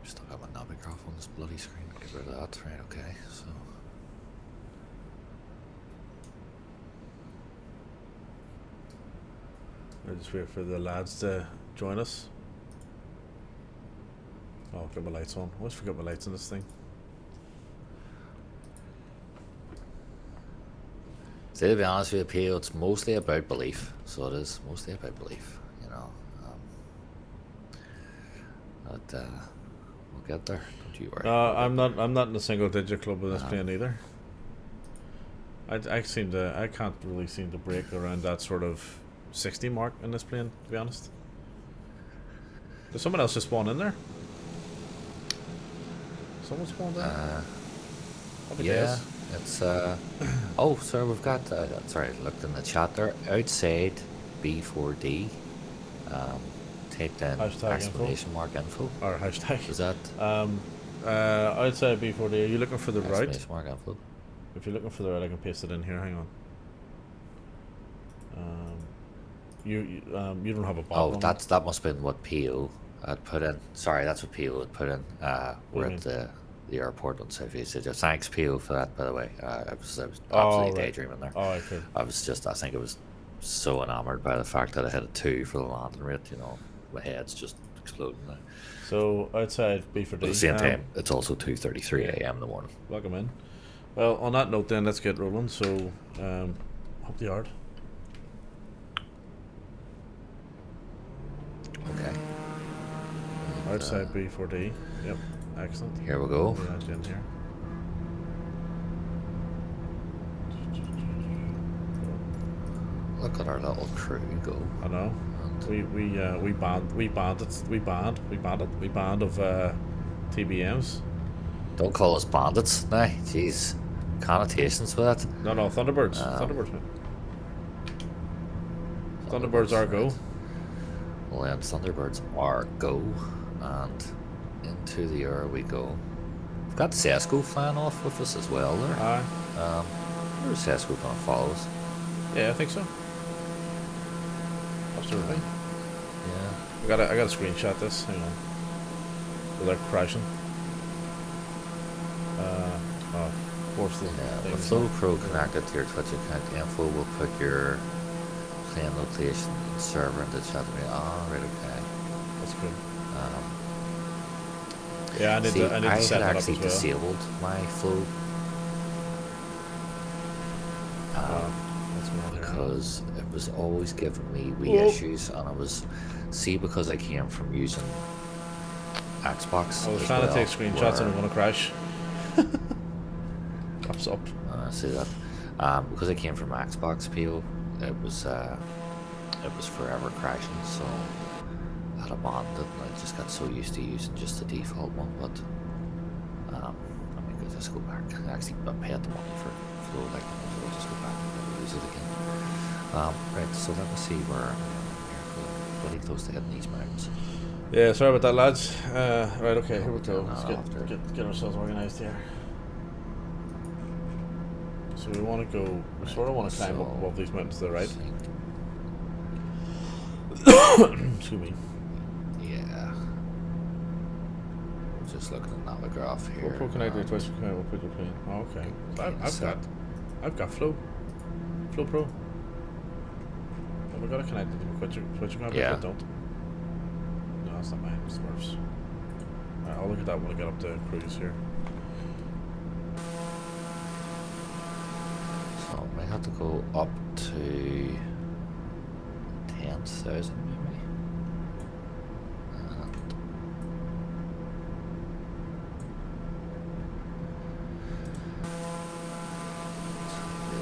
Still got my Navigraph on this bloody screen. Get rid of that. Right, okay, so. I just wait for the lads to join us. Oh, got my lights on. I always forget my lights on this thing. See, to be honest with you, PO, it's mostly about belief. So it is mostly about belief, you know. But we'll get there. Don't you worry. I'm not in the single digit club with this plane either. I can't really seem to break around that sort of 60 mark in this plane, to be honest. Did someone else just spawn in there? Someone spawned in? Yeah, it's oh, sorry, we've got sorry, I looked in the chat there. Outside B4D. Typed in Hashtag exclamation mark info. Or hashtag. Is that outside B4D, are you looking for the right? exclamation mark info? If you're looking for the right, I can paste it in here. Hang on. You don't have a bot. Oh, that must have been what PO had put in. Sorry, that's what PO had put in. We're at the airport on South East. Thanks PO for that, by the way. I was absolutely daydreaming there. Oh, okay. I think I was so enamored by the fact that I had a 2 for the landing rate. You know, my head's just exploding now. So outside B4D. At the same time, it's also 2:33 a.m. in the morning. Plug them in. Well, on that note, then let's get rolling. So, up the yard. Okay. Outside B4D. Yep. Excellent. Here we go. Yeah, in here. Look at our little crew go. I know. We banned of TBMs. Don't call us bandits, nah. Jeez, connotations with that. No, Thunderbirds. Thunderbirds, man. Thunderbirds are go. Well, then Thunderbirds are go, and into the air we go. We've got Cesco flying off with us as well there. Aye. Where's Cesco gonna follow us? Yeah, I think so. Absolutely. Yeah. I gotta screenshot this. Hang on. Without crashing. Of course the Yeah, with Flow Pro connected to your Twitch account info, will put your plane location and server in the chat. Oh, right, okay. That's good. Yeah, I need See, to I set had that up actually as well. disabled my flow That's more there. because it was always giving me wee Whoa. issues, and I was because I came from using Xbox. I was as trying to well, take screenshots and I'm where- gonna crash. Pops up. see that because I came from Xbox PO, it was forever crashing, so I had abandoned it, and I just got so used to using just the default one. But I mean, I'll just go back. I actually paid the money for flow, like, so I'll just go back and use it again. Right, so let me see where I'm really close to hitting these mountains. Yeah, sorry about that, lads. Right, okay, here we go. turn Let's that off get ourselves organised here. So we want to go. We sort of want to climb up above these mountains to the right. Excuse me. Yeah. Just looking at Navigraph here. GoPro connector, Twitch connector, we'll put your pin. Oh, okay. I've got Flow. Flow Pro. Have I got it connected to my Twitch connector? Yeah. I don't. No, that's not mine. It's Smurfs. Alright, I'll look at that when I get up to cruise here. So I might have to go up to 10,000 maybe.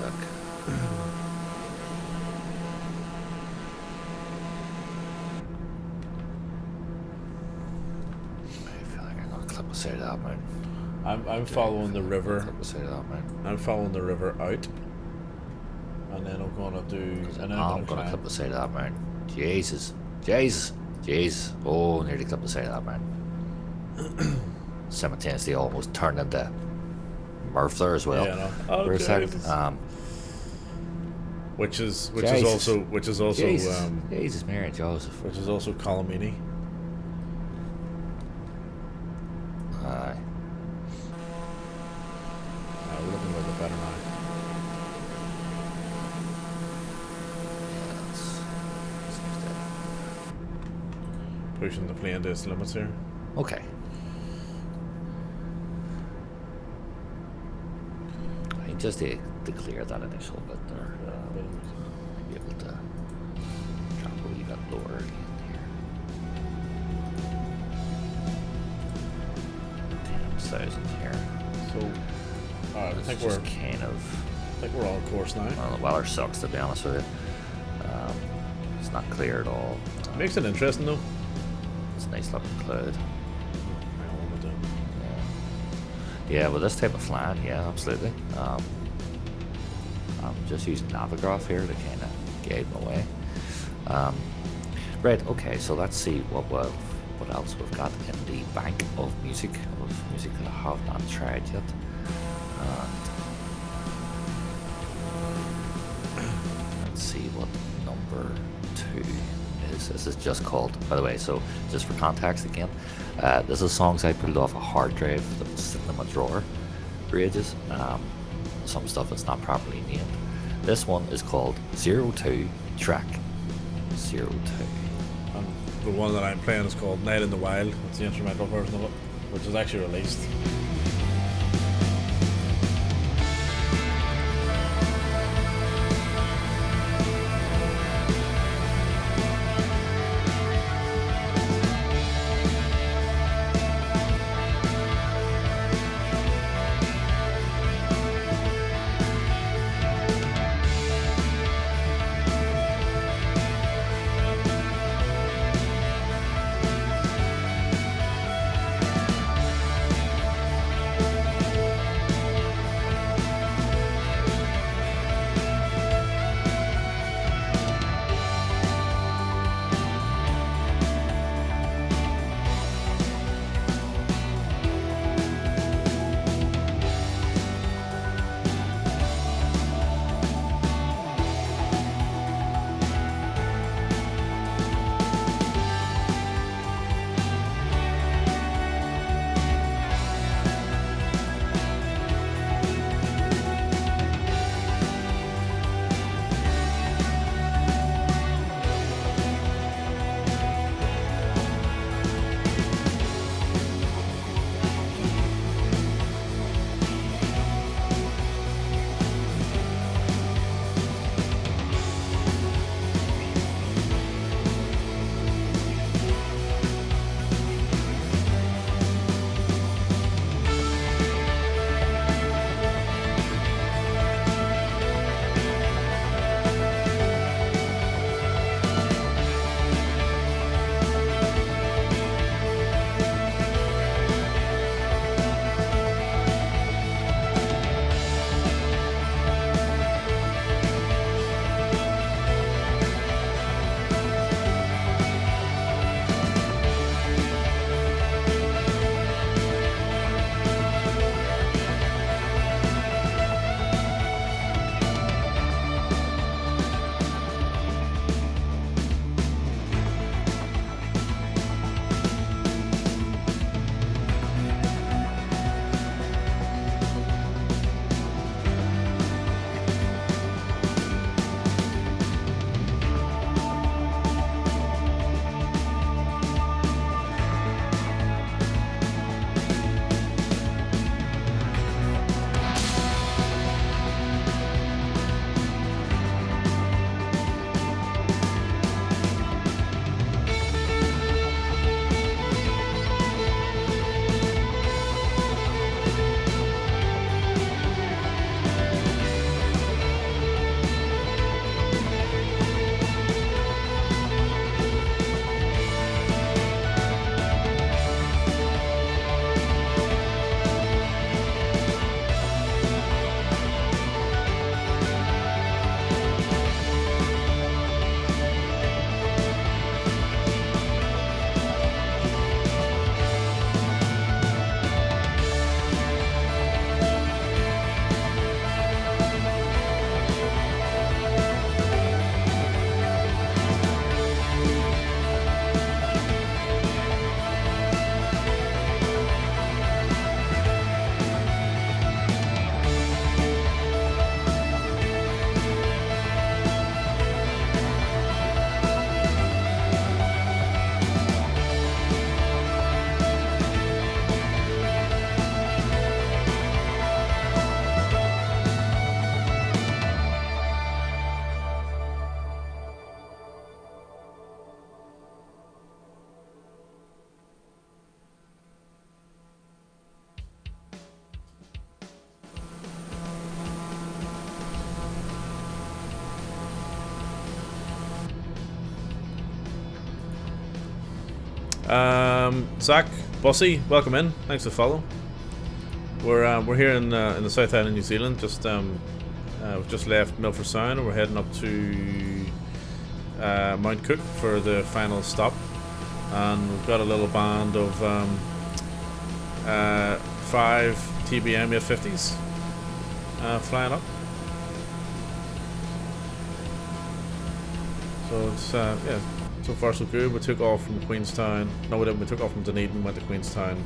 Look. I feel like I'm gonna clip beside that mountain. I'm following the river. Clip beside that mountain. I'm following the river out. And then I'm gonna do. And then I'm gonna clip beside that mountain. Jesus. Oh, nearly clipped the side of that mountain. Simultaneously almost turned into Murph there as well. Yeah, no. Oh, for a second. Which is Jesus. also Jesus, Mary and Joseph. which is also Colomini. Aye. We're looking a little bit better now. Yeah, that's Pushing the plane to its limits here. okay. I mean, just to clear that initial bit there. Be able to drop a wee bit lower again here. 10,000 here. So, alright, I It's think just kind of. I think we're on course now. Well, the weather sucks, to be honest with you. It's not clear at all. Makes it interesting though. It's a nice looking cloud. Hang on, what am I doing? Yeah, with this type of flying, yeah, absolutely. I'm just using Navigraph here to kind of guide my way. Right, okay, so let's see what else we've got in the bank of music that I have not tried yet. Let's see what number 2 is. This is just called, by the way, so just for context again, this is songs I pulled off a hard drive that was sitting in my drawer for ages. Some stuff that's not properly named. This one is called 02 Track 02. And the one that I'm playing is called Night in the Wild. It's the instrumental version of it, which is actually released. Zach, Bossy, welcome in. Thanks for follow. We're here in the South Island, New Zealand. We've just left Milford Sound and we're heading up to Mount Cook for the final stop. And we've got a little band of 5 TBM 850s flying up. So it's yeah, so far so good. We took off from Queenstown. No, we didn't. We took off from Dunedin, went to Queenstown,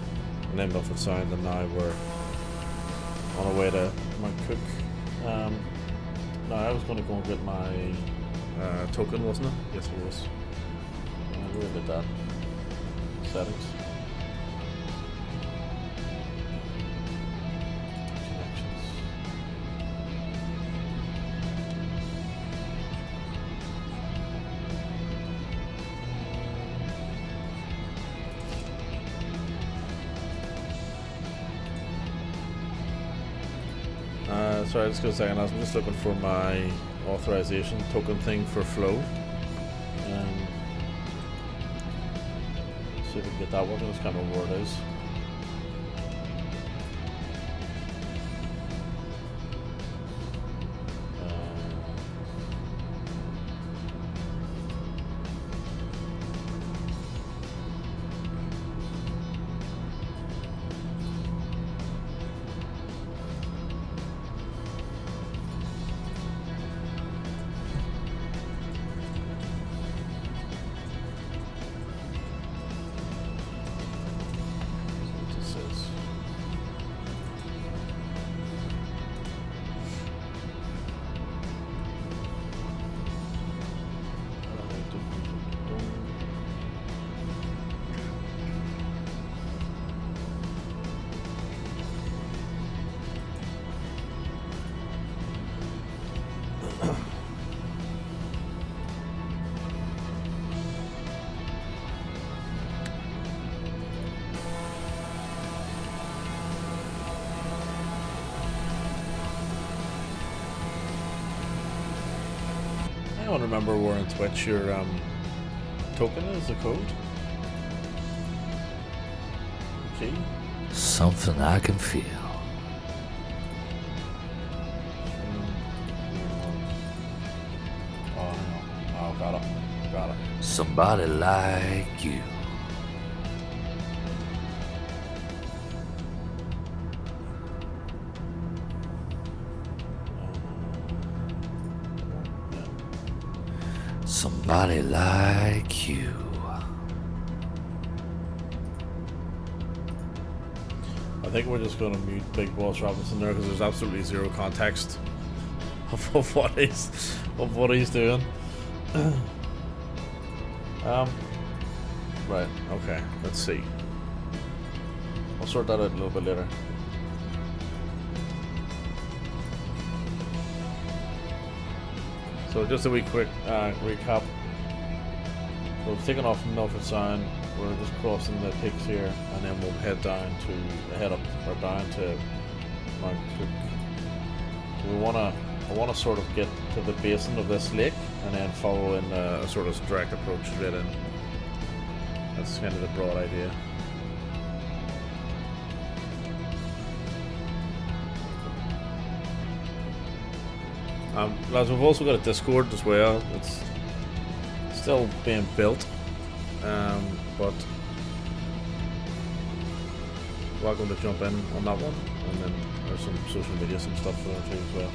and then Milford Sound, and now we're on our way to Mount Cook. Now I was going to go and get my token, wasn't it? Yes, it was. Where did that? Settings. Connections. Sorry, just go a second. I was just looking for my authorization token thing for Flow. See if we can get that working. I just can't remember where it is. I don't remember where on Twitch your token is, the code. Key. Something I can feel. Oh, hang on. Oh, got it. Got it. Somebody like you. Somebody like you. I think we're just going to mute BigBossRobinson there because there's absolutely zero context of what he's doing. Right. Okay. Let's see. I'll sort that out a little bit later. So just a wee quick recap. So we've taken off from Milford Sound. We're just crossing the peaks here, and then we'll head down to Mount Cook. So I wanna sort of get to the basin of this lake, and then follow in a sort of direct approach straight in. That's kind of the broad idea. Lads, we've also got a Discord as well. It's still being built, but welcome to jump in on that one. And then there's some social media, some stuff there too as well.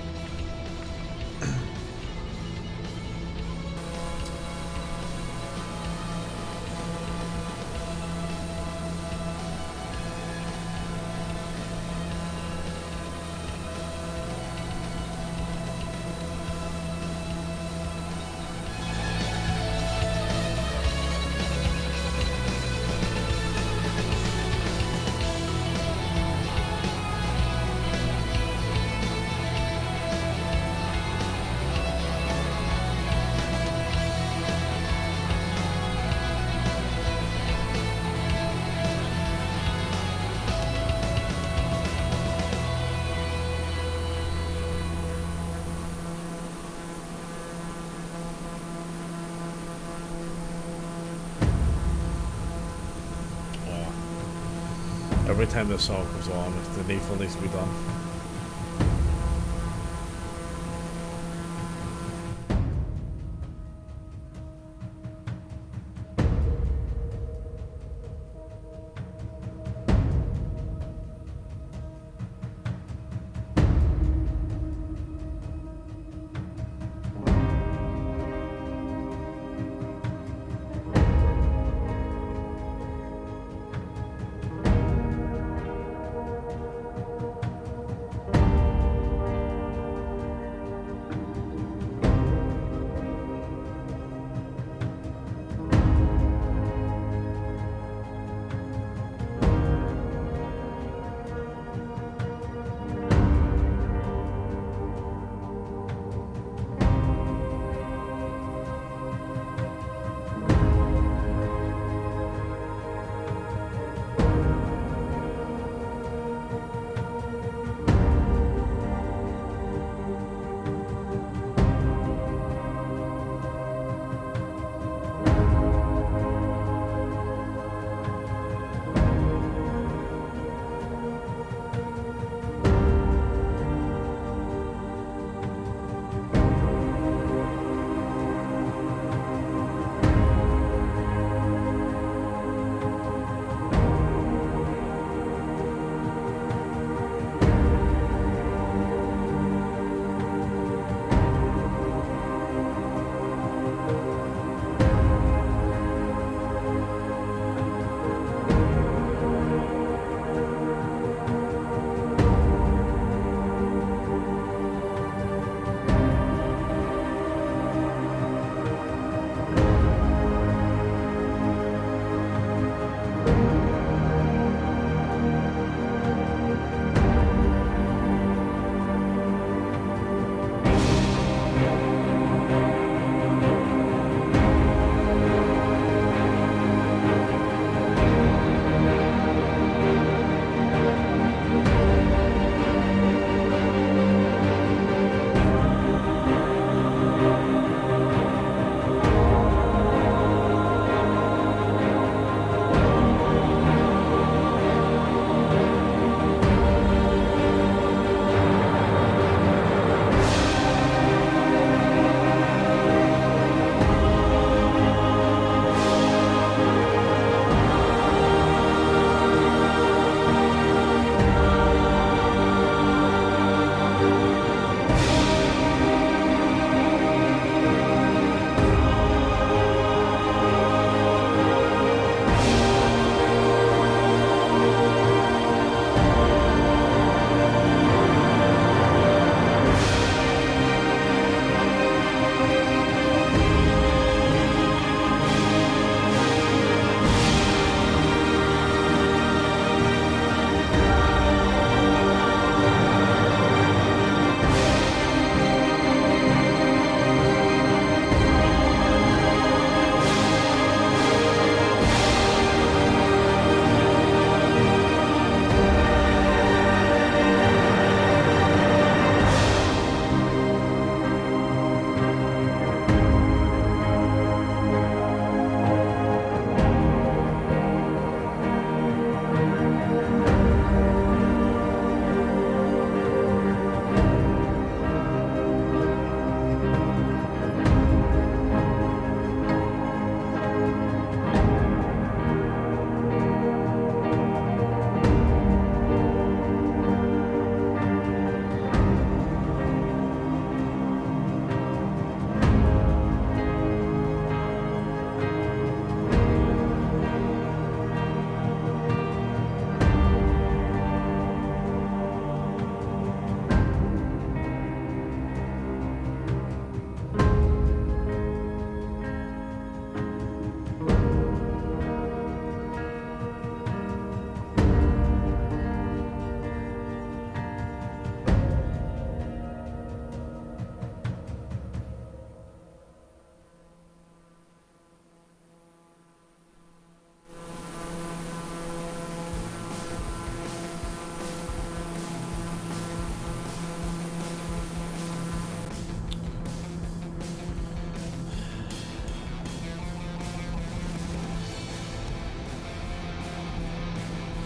every time this song comes on, the needful needs to be done.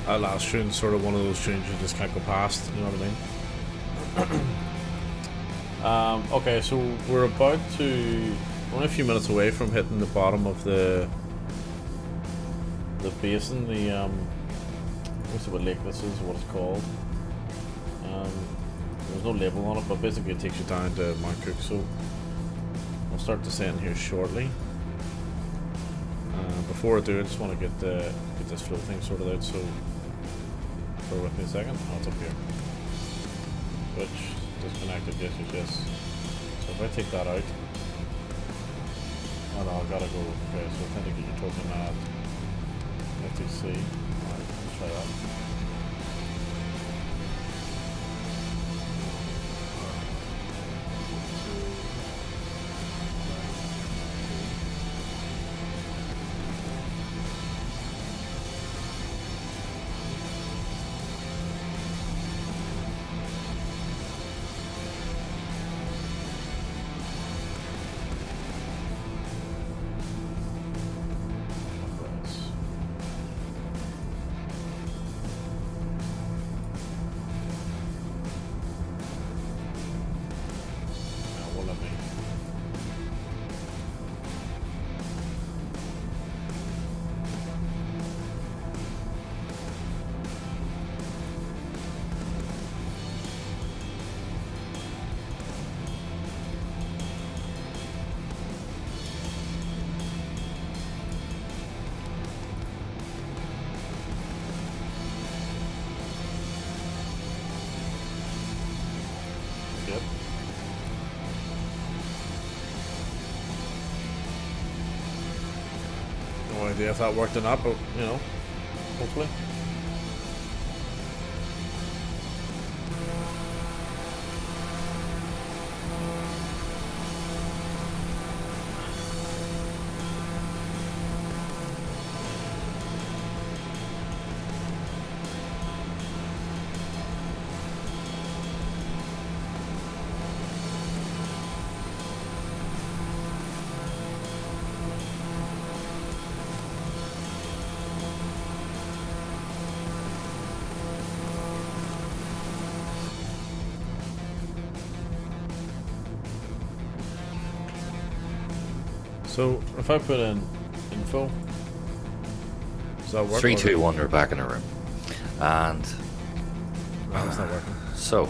that last tune's sort of one of those tunes you just can't go past. You know what I mean? Okay, so we're about to only a few minutes away from hitting the bottom of the basin. The let me see what lake this is, what it's called. There's no label on it, but basically it takes you down to Mount Cook. So I'll start descending here shortly. Before I do, I just want to get this flow thing sorted out. So bear with me a second. Oh, it's up here. Switch disconnected. Yes, yes, yes. So if I take that out, oh no, I gotta go. Okay, so authenticate your token at FTC. Alright, let's try that. No idea if that worked or not, but you know, hopefully. So if I put in info, does that work? 3, 2, 1, we're back in the room. And no, it's not working. So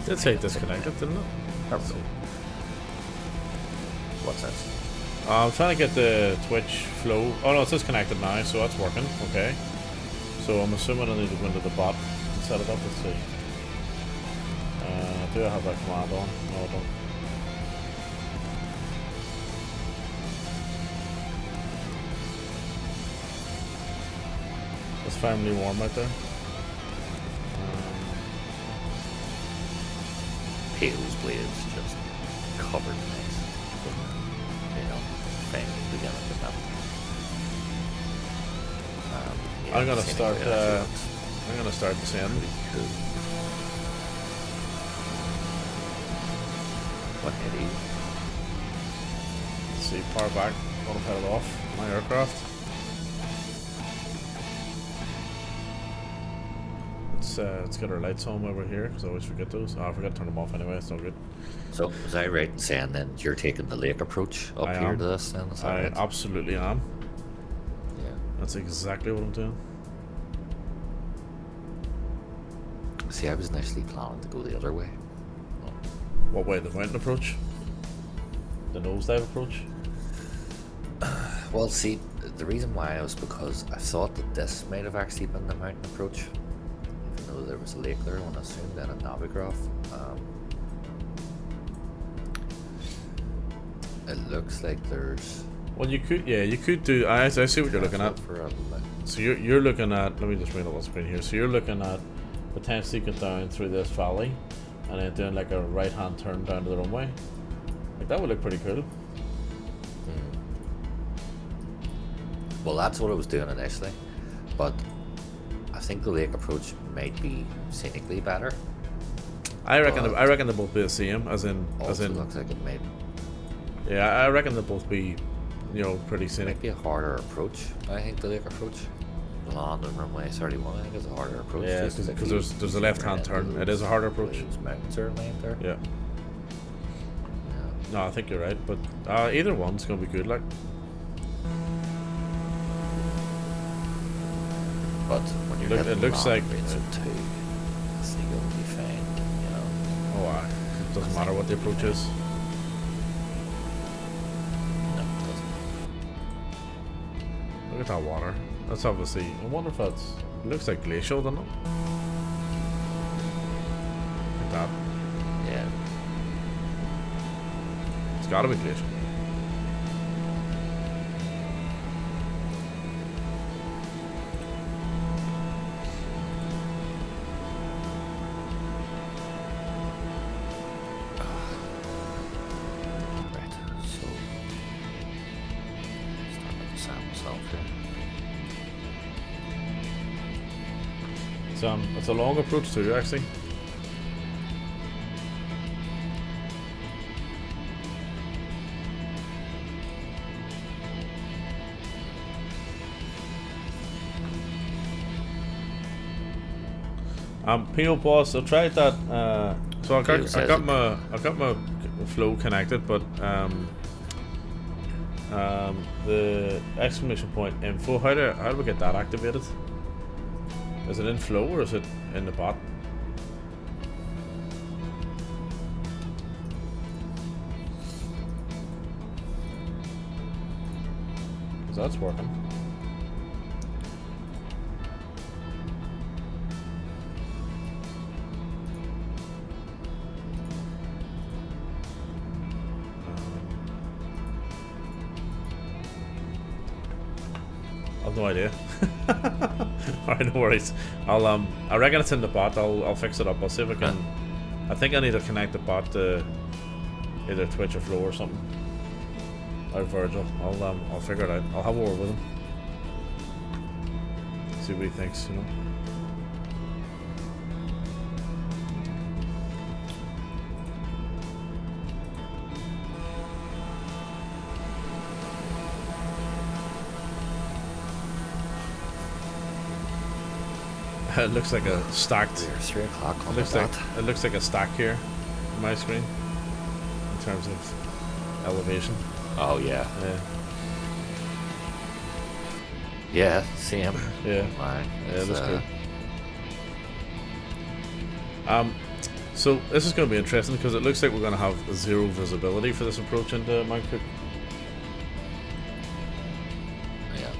It did say disconnected, didn't it? What's that? I'm trying to get the Twitch flow. Oh no, it's disconnected now, so that's working. Okay. So I'm assuming I need to go into the bot and set it up. Let's see. Do I have that command on? No, I don't. It's firmly warm out there. Pale's blades just covered in ice. You know, fang together with them. Yeah, I'm gonna start. I'm gonna start descending. Cool. What hit you? Let's see, power back. Autopilot off. My aircraft. Let's get our lights on while we're here, because I always forget those. Oh, I forgot to turn them off anyway. It's no good. So, was I right in saying then you're taking the lake approach up I here am. to this? Then is that I right? absolutely am. Yeah. That's exactly what I'm doing. See, I was initially planning to go the other way. What way? The mountain approach? The nosedive approach? Well, see, the reason why was because I thought that this might have actually been the mountain approach, even though there was a lake there when I zoomed in at Navigraph. It looks like there's. Well, you could, yeah, you could do. I see what you're looking at. So you're looking at. Let me just bring up the screen here. So you're looking at potentially get down through this valley, and then doing like a right-hand turn down to the runway. Like that would look pretty cool. Well, that's what I was doing initially, but I think the lake approach might be scenically better. I reckon they both be the same, as in Also looks like it might. Yeah, I reckon they'll both be pretty scenic. Might be a harder approach. I think the lake approach. On the runway 31, I think is a harder approach. Yeah, because there's a left-hand turn. It is a harder approach. Those mountains are lane there. Yeah. Yeah. No, I think you're right, but either one's gonna be good. Like, but when you're it looks like Robinson too, I think it'll be fine. You know. oh, it doesn't matter what the approach is. No, it doesn't. Look at that water. That's obviously. I wonder if that's. It looks like glacial, doesn't it? Like that. Yeah. It's gotta be glacial. Right. So start with the sound myself here. It's a long approach too, actually. PO Boss, I tried that. So I got my flow connected, but the exclamation point info. How do we get that activated? Is it in flow or is it in the bot? Because that's working. I've no idea. Alright, no worries. I reckon it's in the bot. I'll fix it up. I'll see if I can. I think I need to connect the bot to either Twitch or Flow or something. Or Virgil. I'll figure it out. I'll have a word with him. See what he thinks, you know. It looks like a stacked. There's 3 o'clock on It looks like a stack here on my screen in terms of elevation. Oh yeah. Yeah. Yeah, same. Yeah. Mine. Yeah, that's good. So this is going to be interesting because it looks like we're going to have zero visibility for this approach into Mount Cook. Yeah.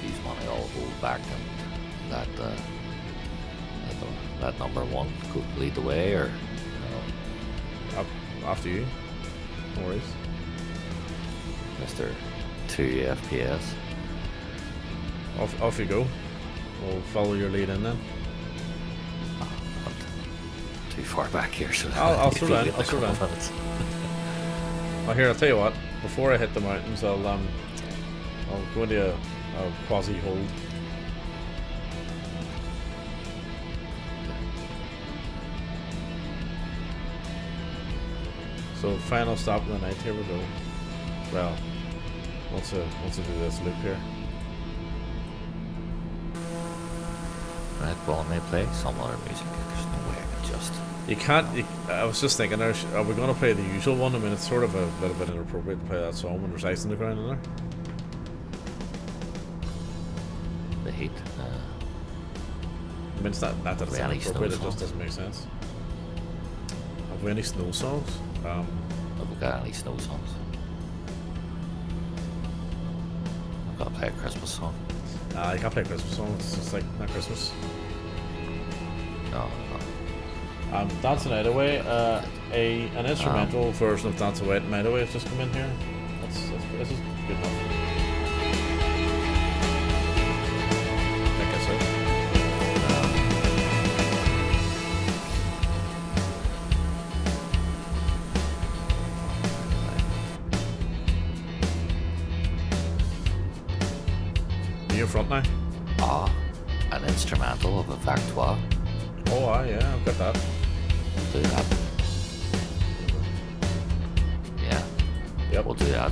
These want to all hold back and that number 1 could lead the way, or After you. No worries. Mr. 2 FPS. Off you go. We'll follow your lead in then. I'm too far back here, so I'll slow down. I'll slow down. Well, here, I'll tell you what. Before I hit the mountains, I'll go into a quasi hold. So final stop of the night. Here we go. Well, once I do this loop here. Right, well, I may play some other music. There's no way I can just. You can't. I was just thinking, are we going to play the usual one? I mean, it's sort of a little bit inappropriate to play that song when there's ice on the ground in there. The heat. I mean, it's not that it's Really inappropriate. It snow just doesn't make sense. Have we any snow songs? Have we got any snow songs? I've got to play a Christmas song. You can't play a Christmas song. It's just like not Christmas. No. Dancing Night Away. An instrumental version of Dance Away Night Away has just come in here. This is good enough. I guess so. Are you in front now? An instrumental of a Factoire. Oh, yeah, I've got that. Do that. Yep. We'll do that.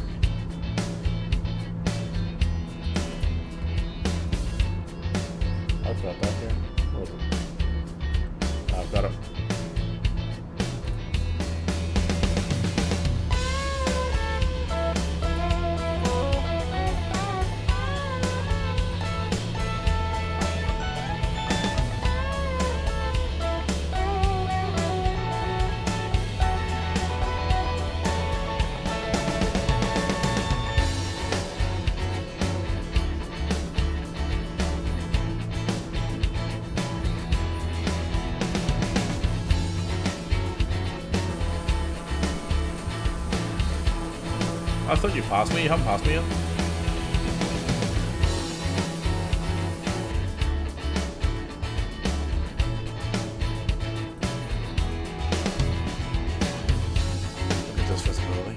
I've got that here. Where is it? I've got it. I thought you passed me. You haven't passed me yet. Look at this visibility.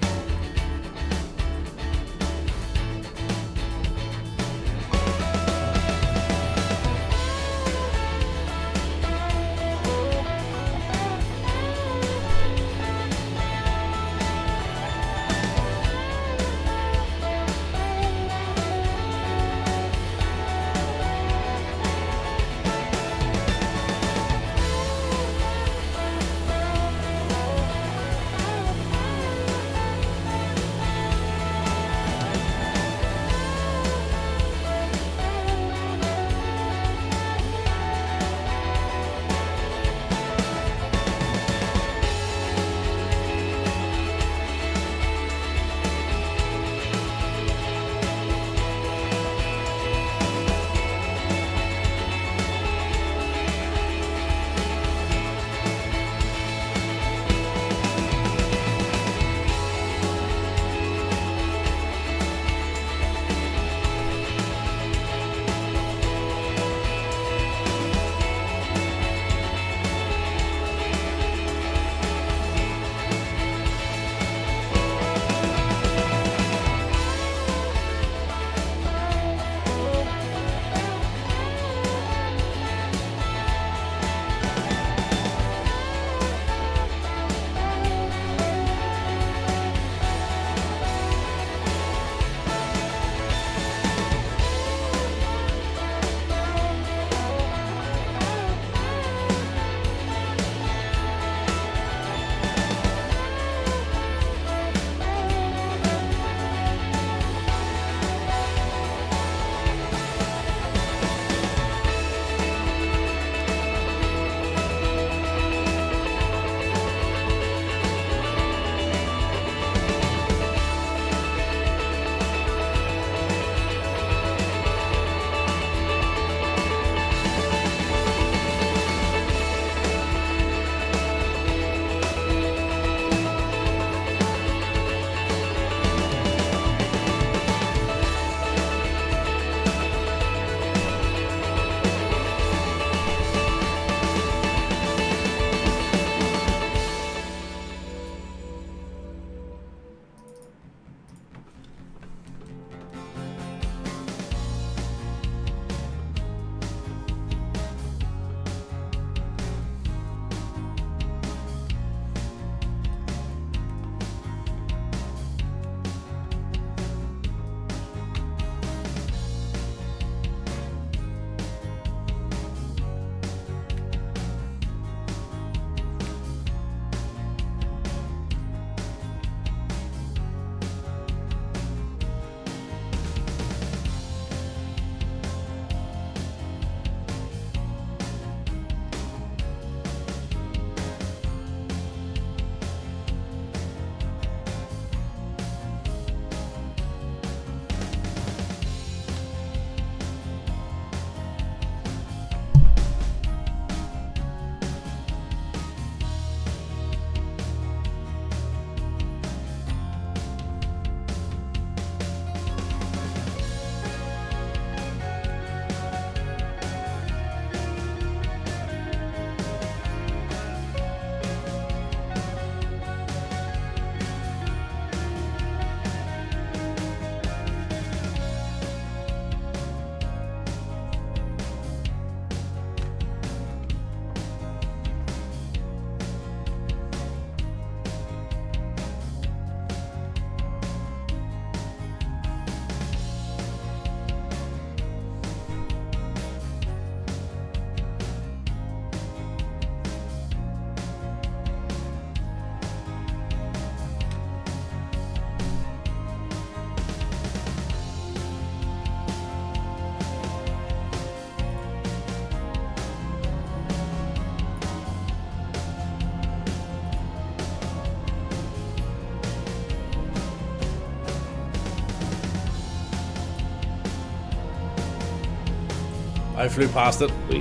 I flew past it. We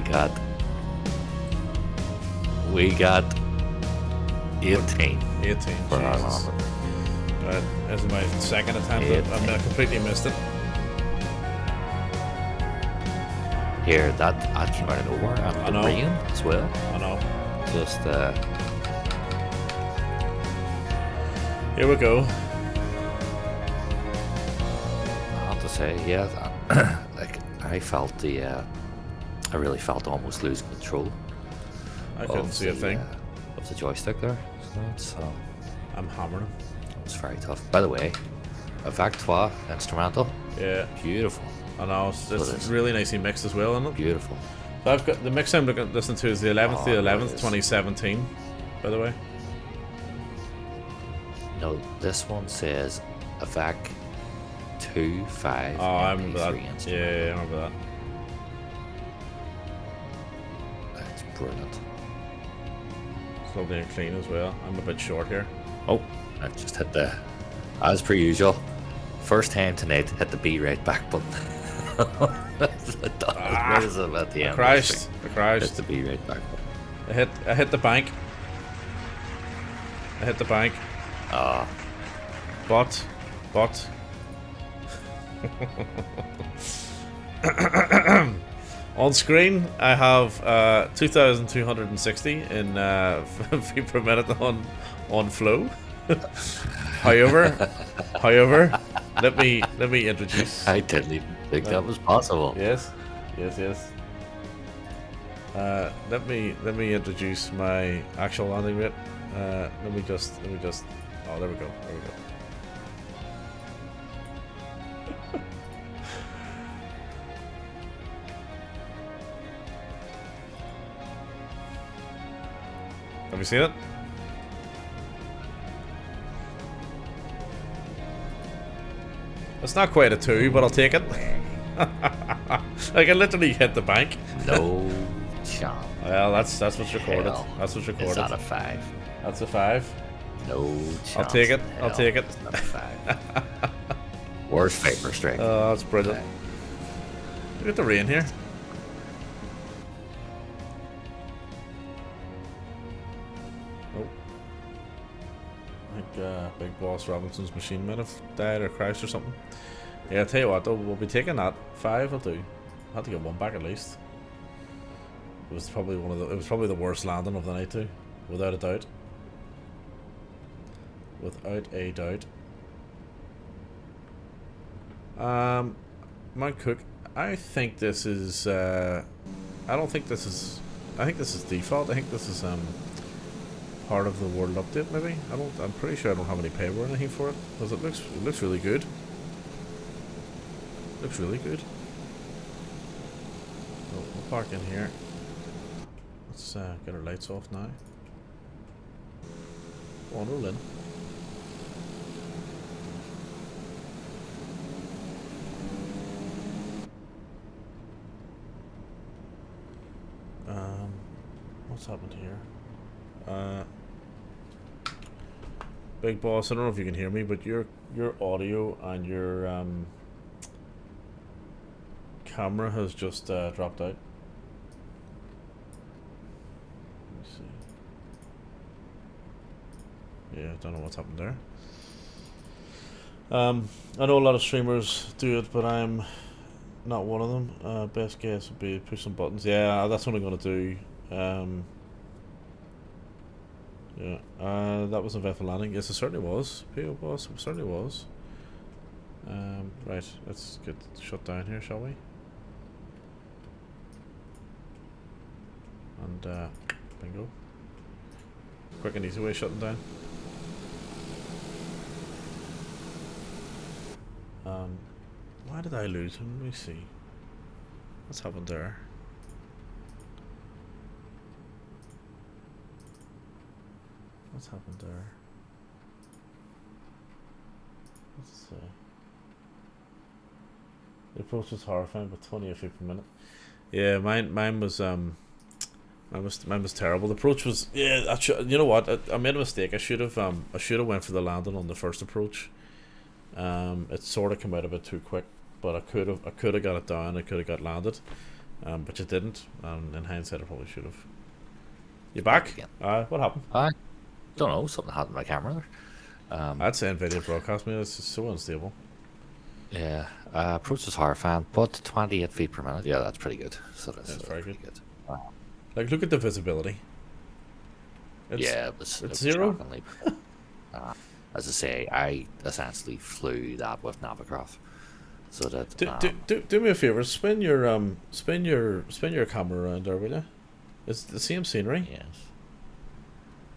got 18. 18. For our Jesus. landing. Right, this is my second attempt. I completely missed it. Here, that came out of nowhere, and I the know. rain as well. I know. Just Here we go. I have to say, yeah, like I felt I really felt almost losing control. I couldn't see a thing. Of the joystick there. So it's, I'm hammering him. it's very tough. By the way, Avec Toi instrumental, Yeah, beautiful, I know. It's really nicely mixed as well, isn't it? beautiful. So I've got the mix I'm listening to is the 11th, Oh, the there 11th, it is. 2017. By the way, No, this one says Avec 2, 5, oh, I remember that. MP3 Yeah, instrumental. I remember that. That's brilliant. It's lovely and clean as well. I'm a bit short here. Oh, I just hit as per usual, first time tonight, hit the B right back button. As I'm at the end. Christ, I Hit crashed. the B right back button. I hit the bank. I hit the bank. Ah, But. On screen, I have 2,260 in feet per minute on flow. however, let me introduce. I didn't even think that was possible. Yes. Let me introduce my actual landing rate. Let me just. Oh, there we go. Have you seen it? It's not quite a 2, but I'll take it. I can literally hit the bank. No chance. Well, that's what's recorded. Hell. That's what's Is recorded. that a 5? That's a 5. No chance. I'll take it. in I'll hell take it. it's not a 5. Worst vapor strike. Oh, that's brilliant. Look at the rain here. Oh. I think Big Boss Robinson's machine might have died or crashed or something. Yeah, I'll tell you what though, we'll be taking that. 5 will do. I had to get one back at least. It was probably it was probably the worst landing of the night too, without a doubt. Without a doubt. Mount Cook, I think this is I don't think this is, I think this is default. I think this is part of the world update maybe. I'm pretty sure I don't have any payable or anything for it, because it looks really good. Looks really good. Oh, we'll park in here. Let's get our lights off now. Go on, roll in. What's happened here? Big Boss, I don't know if you can hear me, but your audio and your camera has just dropped out. Let me see. Yeah, I don't know what's happened there. I know a lot of streamers do it, but I'm not one of them. Best guess would be push some buttons. Yeah, that's what I'm gonna do. Yeah, that was eventful landing. Yes, it certainly was. PO Boss, it certainly was. Right, let's get shut down here, shall we? And bingo. Quick and easy way of shutting down. Why did I lose him? Let me see. What's happened there? What's happened there? Let's see. The approach was horrifying, but 20 feet per minute. Yeah, mine was terrible. The approach was, yeah. You know what? I made a mistake. I should have went for the landing on the first approach. It sort of came out a bit too quick, but I could have got it down. I could have got landed. but you didn't. And in hindsight, I probably should have. You back? Again. What happened? I don't know. Something happened to my camera there. I'd say NVIDIA broadcast me. It's just so unstable. Yeah. Processor fan, but 28 feet per minute. Yeah, that's pretty good. So that's very pretty good. good. Like, look at the visibility. It was zero. shockingly. As I say, I essentially flew that with Navicraft. So that do me a favor, spin your camera around there, will you? It's the same scenery. Yes.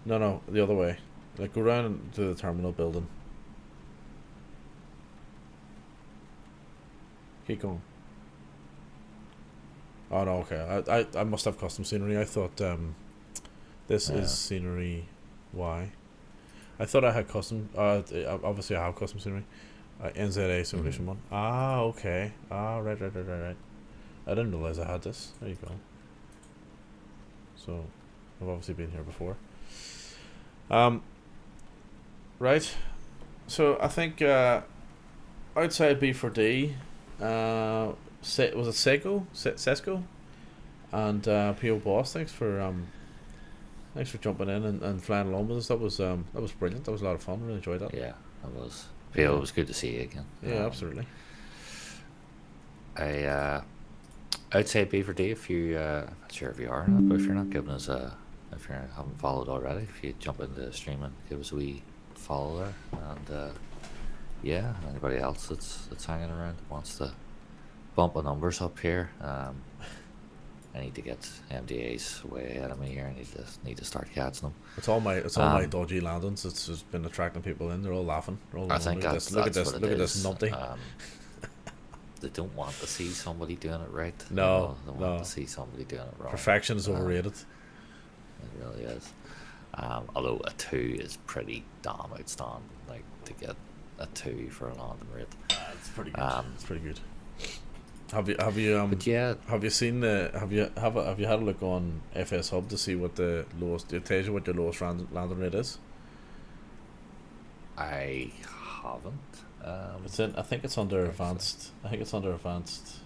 No, the other way. Like, go around to the terminal building. Keep going. Oh no, okay. I must have custom scenery. I thought this is scenery Y. I thought I had custom. Obviously I have custom scenery. NZA simulation one. Ah, okay. Ah, right. I didn't realize I had this. There you go. So, I've obviously been here before. Right. So I think outside B for D. Was it Sesco? And PO Boss. Thanks for jumping in and flying along with us. That was brilliant. That was a lot of fun. Really enjoyed that. Yeah, it was. It was good to see you again. Yeah, absolutely. I'd say B for D if you. I'm not sure if you are, but if you're not giving us if you haven't followed already, if you jump into the stream and give us a wee follow there, and yeah, anybody else that's hanging around wants to bump the numbers up here. I need to get MDAs way ahead of me here. I need to start catching them. It's all my dodgy landings. It's just been attracting people in. They're all laughing. They're all I think look at this numpty. They don't want to see somebody doing it right. No, they want to see somebody doing it wrong. Perfection is overrated. It really is. Although a 2 is pretty damn outstanding. Like, to get a 2 for a landing rate. It's pretty good. It's pretty good. Have you But yeah, have you seen have you had a look on FS Hub to see what the lowest? It tells you what your lowest landing rate is. I haven't. It's in. I think it's under advanced. I think it's under advanced.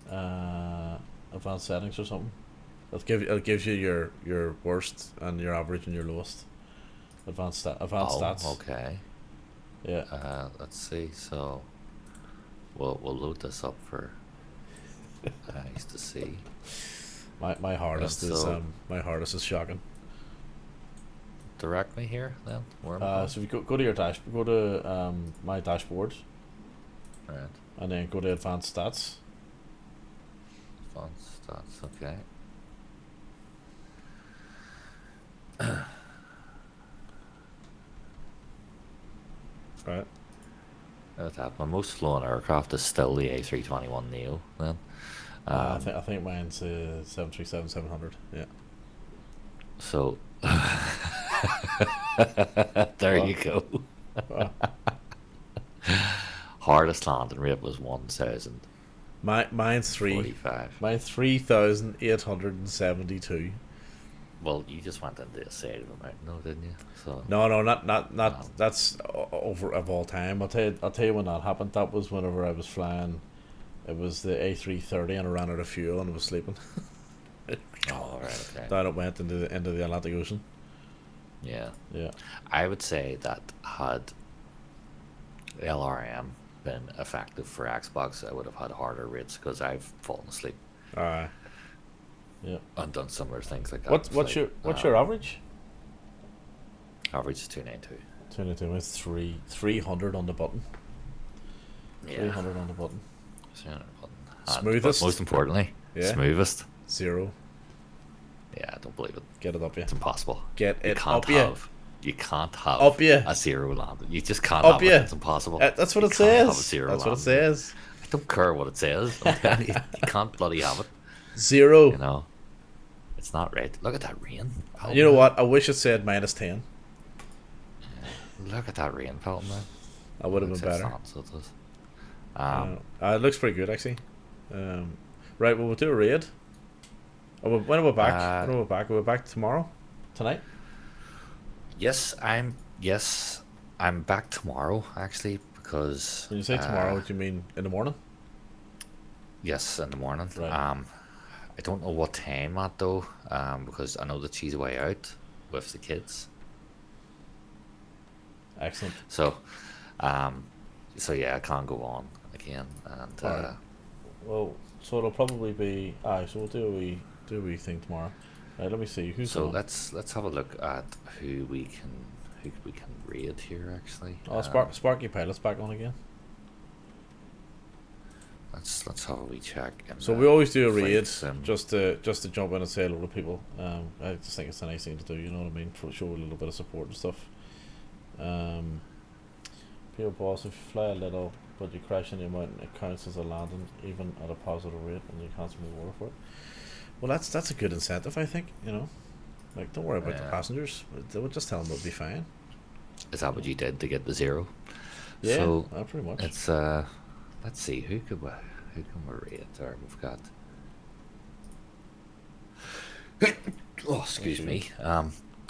Advanced settings or something. It gives you your worst and your average and your lowest. Advanced stats. Okay. Yeah. Let's see. So, we'll load this up for eyes to see. My hardest is shocking. Direct me here then. Where am I? So if you go to your go to my dashboard. Right. And then go to advanced stats. Advanced stats. Okay. Right. My most flown aircraft is still the A321neo. Then. I think mine's 737-700. Yeah. So. There you go. Hardest landing rate was 1,000. Mine's 45. Mine's 3,872. Well, you just went into the side of a mountain, though, didn't you? So no, not that's over of all time. I'll tell you when that happened. That was whenever I was flying. It was the A330 and I ran out of fuel and I was sleeping. Oh, right, okay. Then it went into the Atlantic Ocean. Yeah. Yeah. I would say that had LRM been effective for Xbox, I would have had harder rates because I've fallen asleep. Yeah. And done similar things like that. What's your average? Average is 292. 292 is 300 on the button. Yeah. 300 on the button. 300 button. Smoothest. Most importantly, smoothest. 0. Yeah, I don't believe it. Get it up, yeah. It's impossible. You can't have up a 0 landing. You just can't have it. It's impossible. That's what you it says. Have a 0 that's landing. what it says. I don't care what it says. I'm telling you, you can't bloody have it. 0. You know, it's not right. Look at that rain. You know what? I wish it said -10. Look at that rain, Pelton, man. That would have been better. It looks pretty good, actually. Right, well, we'll do a raid. When are we back? Are we back tomorrow? Tonight? Yes, I'm back tomorrow, actually, because... When you say tomorrow, do you mean in the morning? Yes, in the morning. Right. I don't know what time at though, because I know that she's away out with the kids. Excellent. So, um, so yeah, I can't go on again. And All right. Well, so it'll probably be. Aye. So we'll do a wee thing tomorrow. Right. Let me see who's so on. let's have a look at who we can raid here. Actually, Oh, Sparky Pilot's back on again. let's have a wee check. In So the we always do a raid flights, just to jump in and say hello to people. I just think it's a nice thing to do. You know what I mean? For show a little bit of support and stuff. P.O. Boss, if you fly a little but you crash in the mountain, it counts as a landing even at a positive rate, and you can't swim the water for it. Well, that's a good incentive, I think. You know, like don't worry about the passengers. They would just tell them it'll be fine. Is that what you did to get the 0? Yeah, So pretty much. it's let's see who can we raid there. We've got oh, excuse me.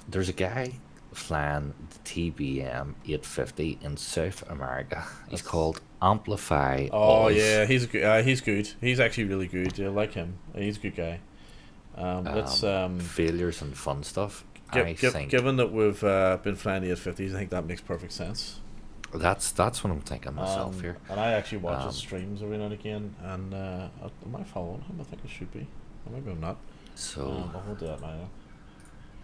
There's a guy flying the TBM 850 in South America. He's called Amplify. Oh Oz. yeah, he's good. He's good. He's actually really good. I like him. He's a good guy. Let's failures and fun stuff. I think given that we've been flying the 850s, I think that makes perfect sense. that's what I'm thinking myself here. And I actually watch his streams every now and again, and am I following him? I think I should be. Or maybe I'm not. So I'll do that now.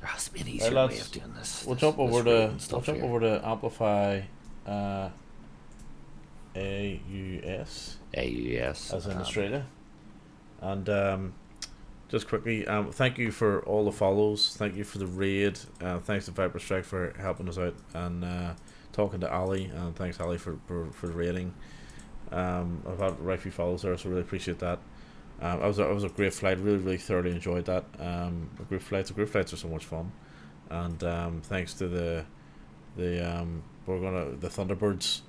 there has to be an easier Right, way of doing this. We'll this- jump this over raiding to stuff here. Amplify AUS AUS as in Australia, and just quickly, thank you for all the follows. Thank you for the raid. Thanks to Viper Strike for helping us out and talking to Ali. And thanks Ali for the raiding. I've had a right few follows there, so really appreciate that. It was a great flight. Really thoroughly enjoyed that. Group flights are so much fun, and thanks to the Thunderbirds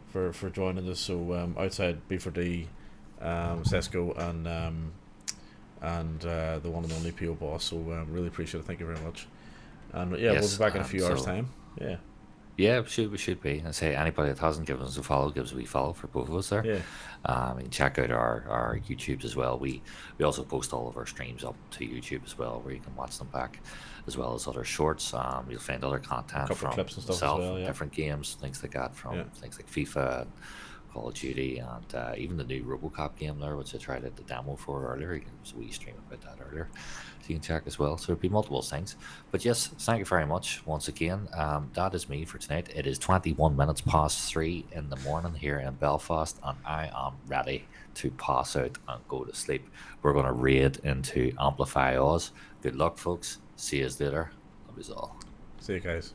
for joining us. So outside B4D, Sesco and the one and only PO Boss. So really appreciate it. Thank you very much. And yeah, Yes, we'll be back in a few hours' so- time. Yeah. Yeah, we should be. And say anybody that hasn't given us a follow gives a wee follow for both of us there. Yeah. And check out our YouTubes as well. We also post all of our streams up to YouTube as well, where you can watch them back, as well as other shorts. You'll find other content Couple from of clips and stuff as myself, well, yeah. different games, things like that, from Yeah. things like FIFA, Call of Duty, and even the new RoboCop game there, which I tried out the demo for earlier. There was a wee stream about that earlier, so you can check as well. So there'll be multiple things. But yes, thank you very much once again. That is me for tonight. It is 21 minutes past 3 in the morning here in Belfast, and I am ready to pass out and go to sleep. We're going to raid into Amplify Oz. Good luck, folks. See you later. Love you all. See you guys.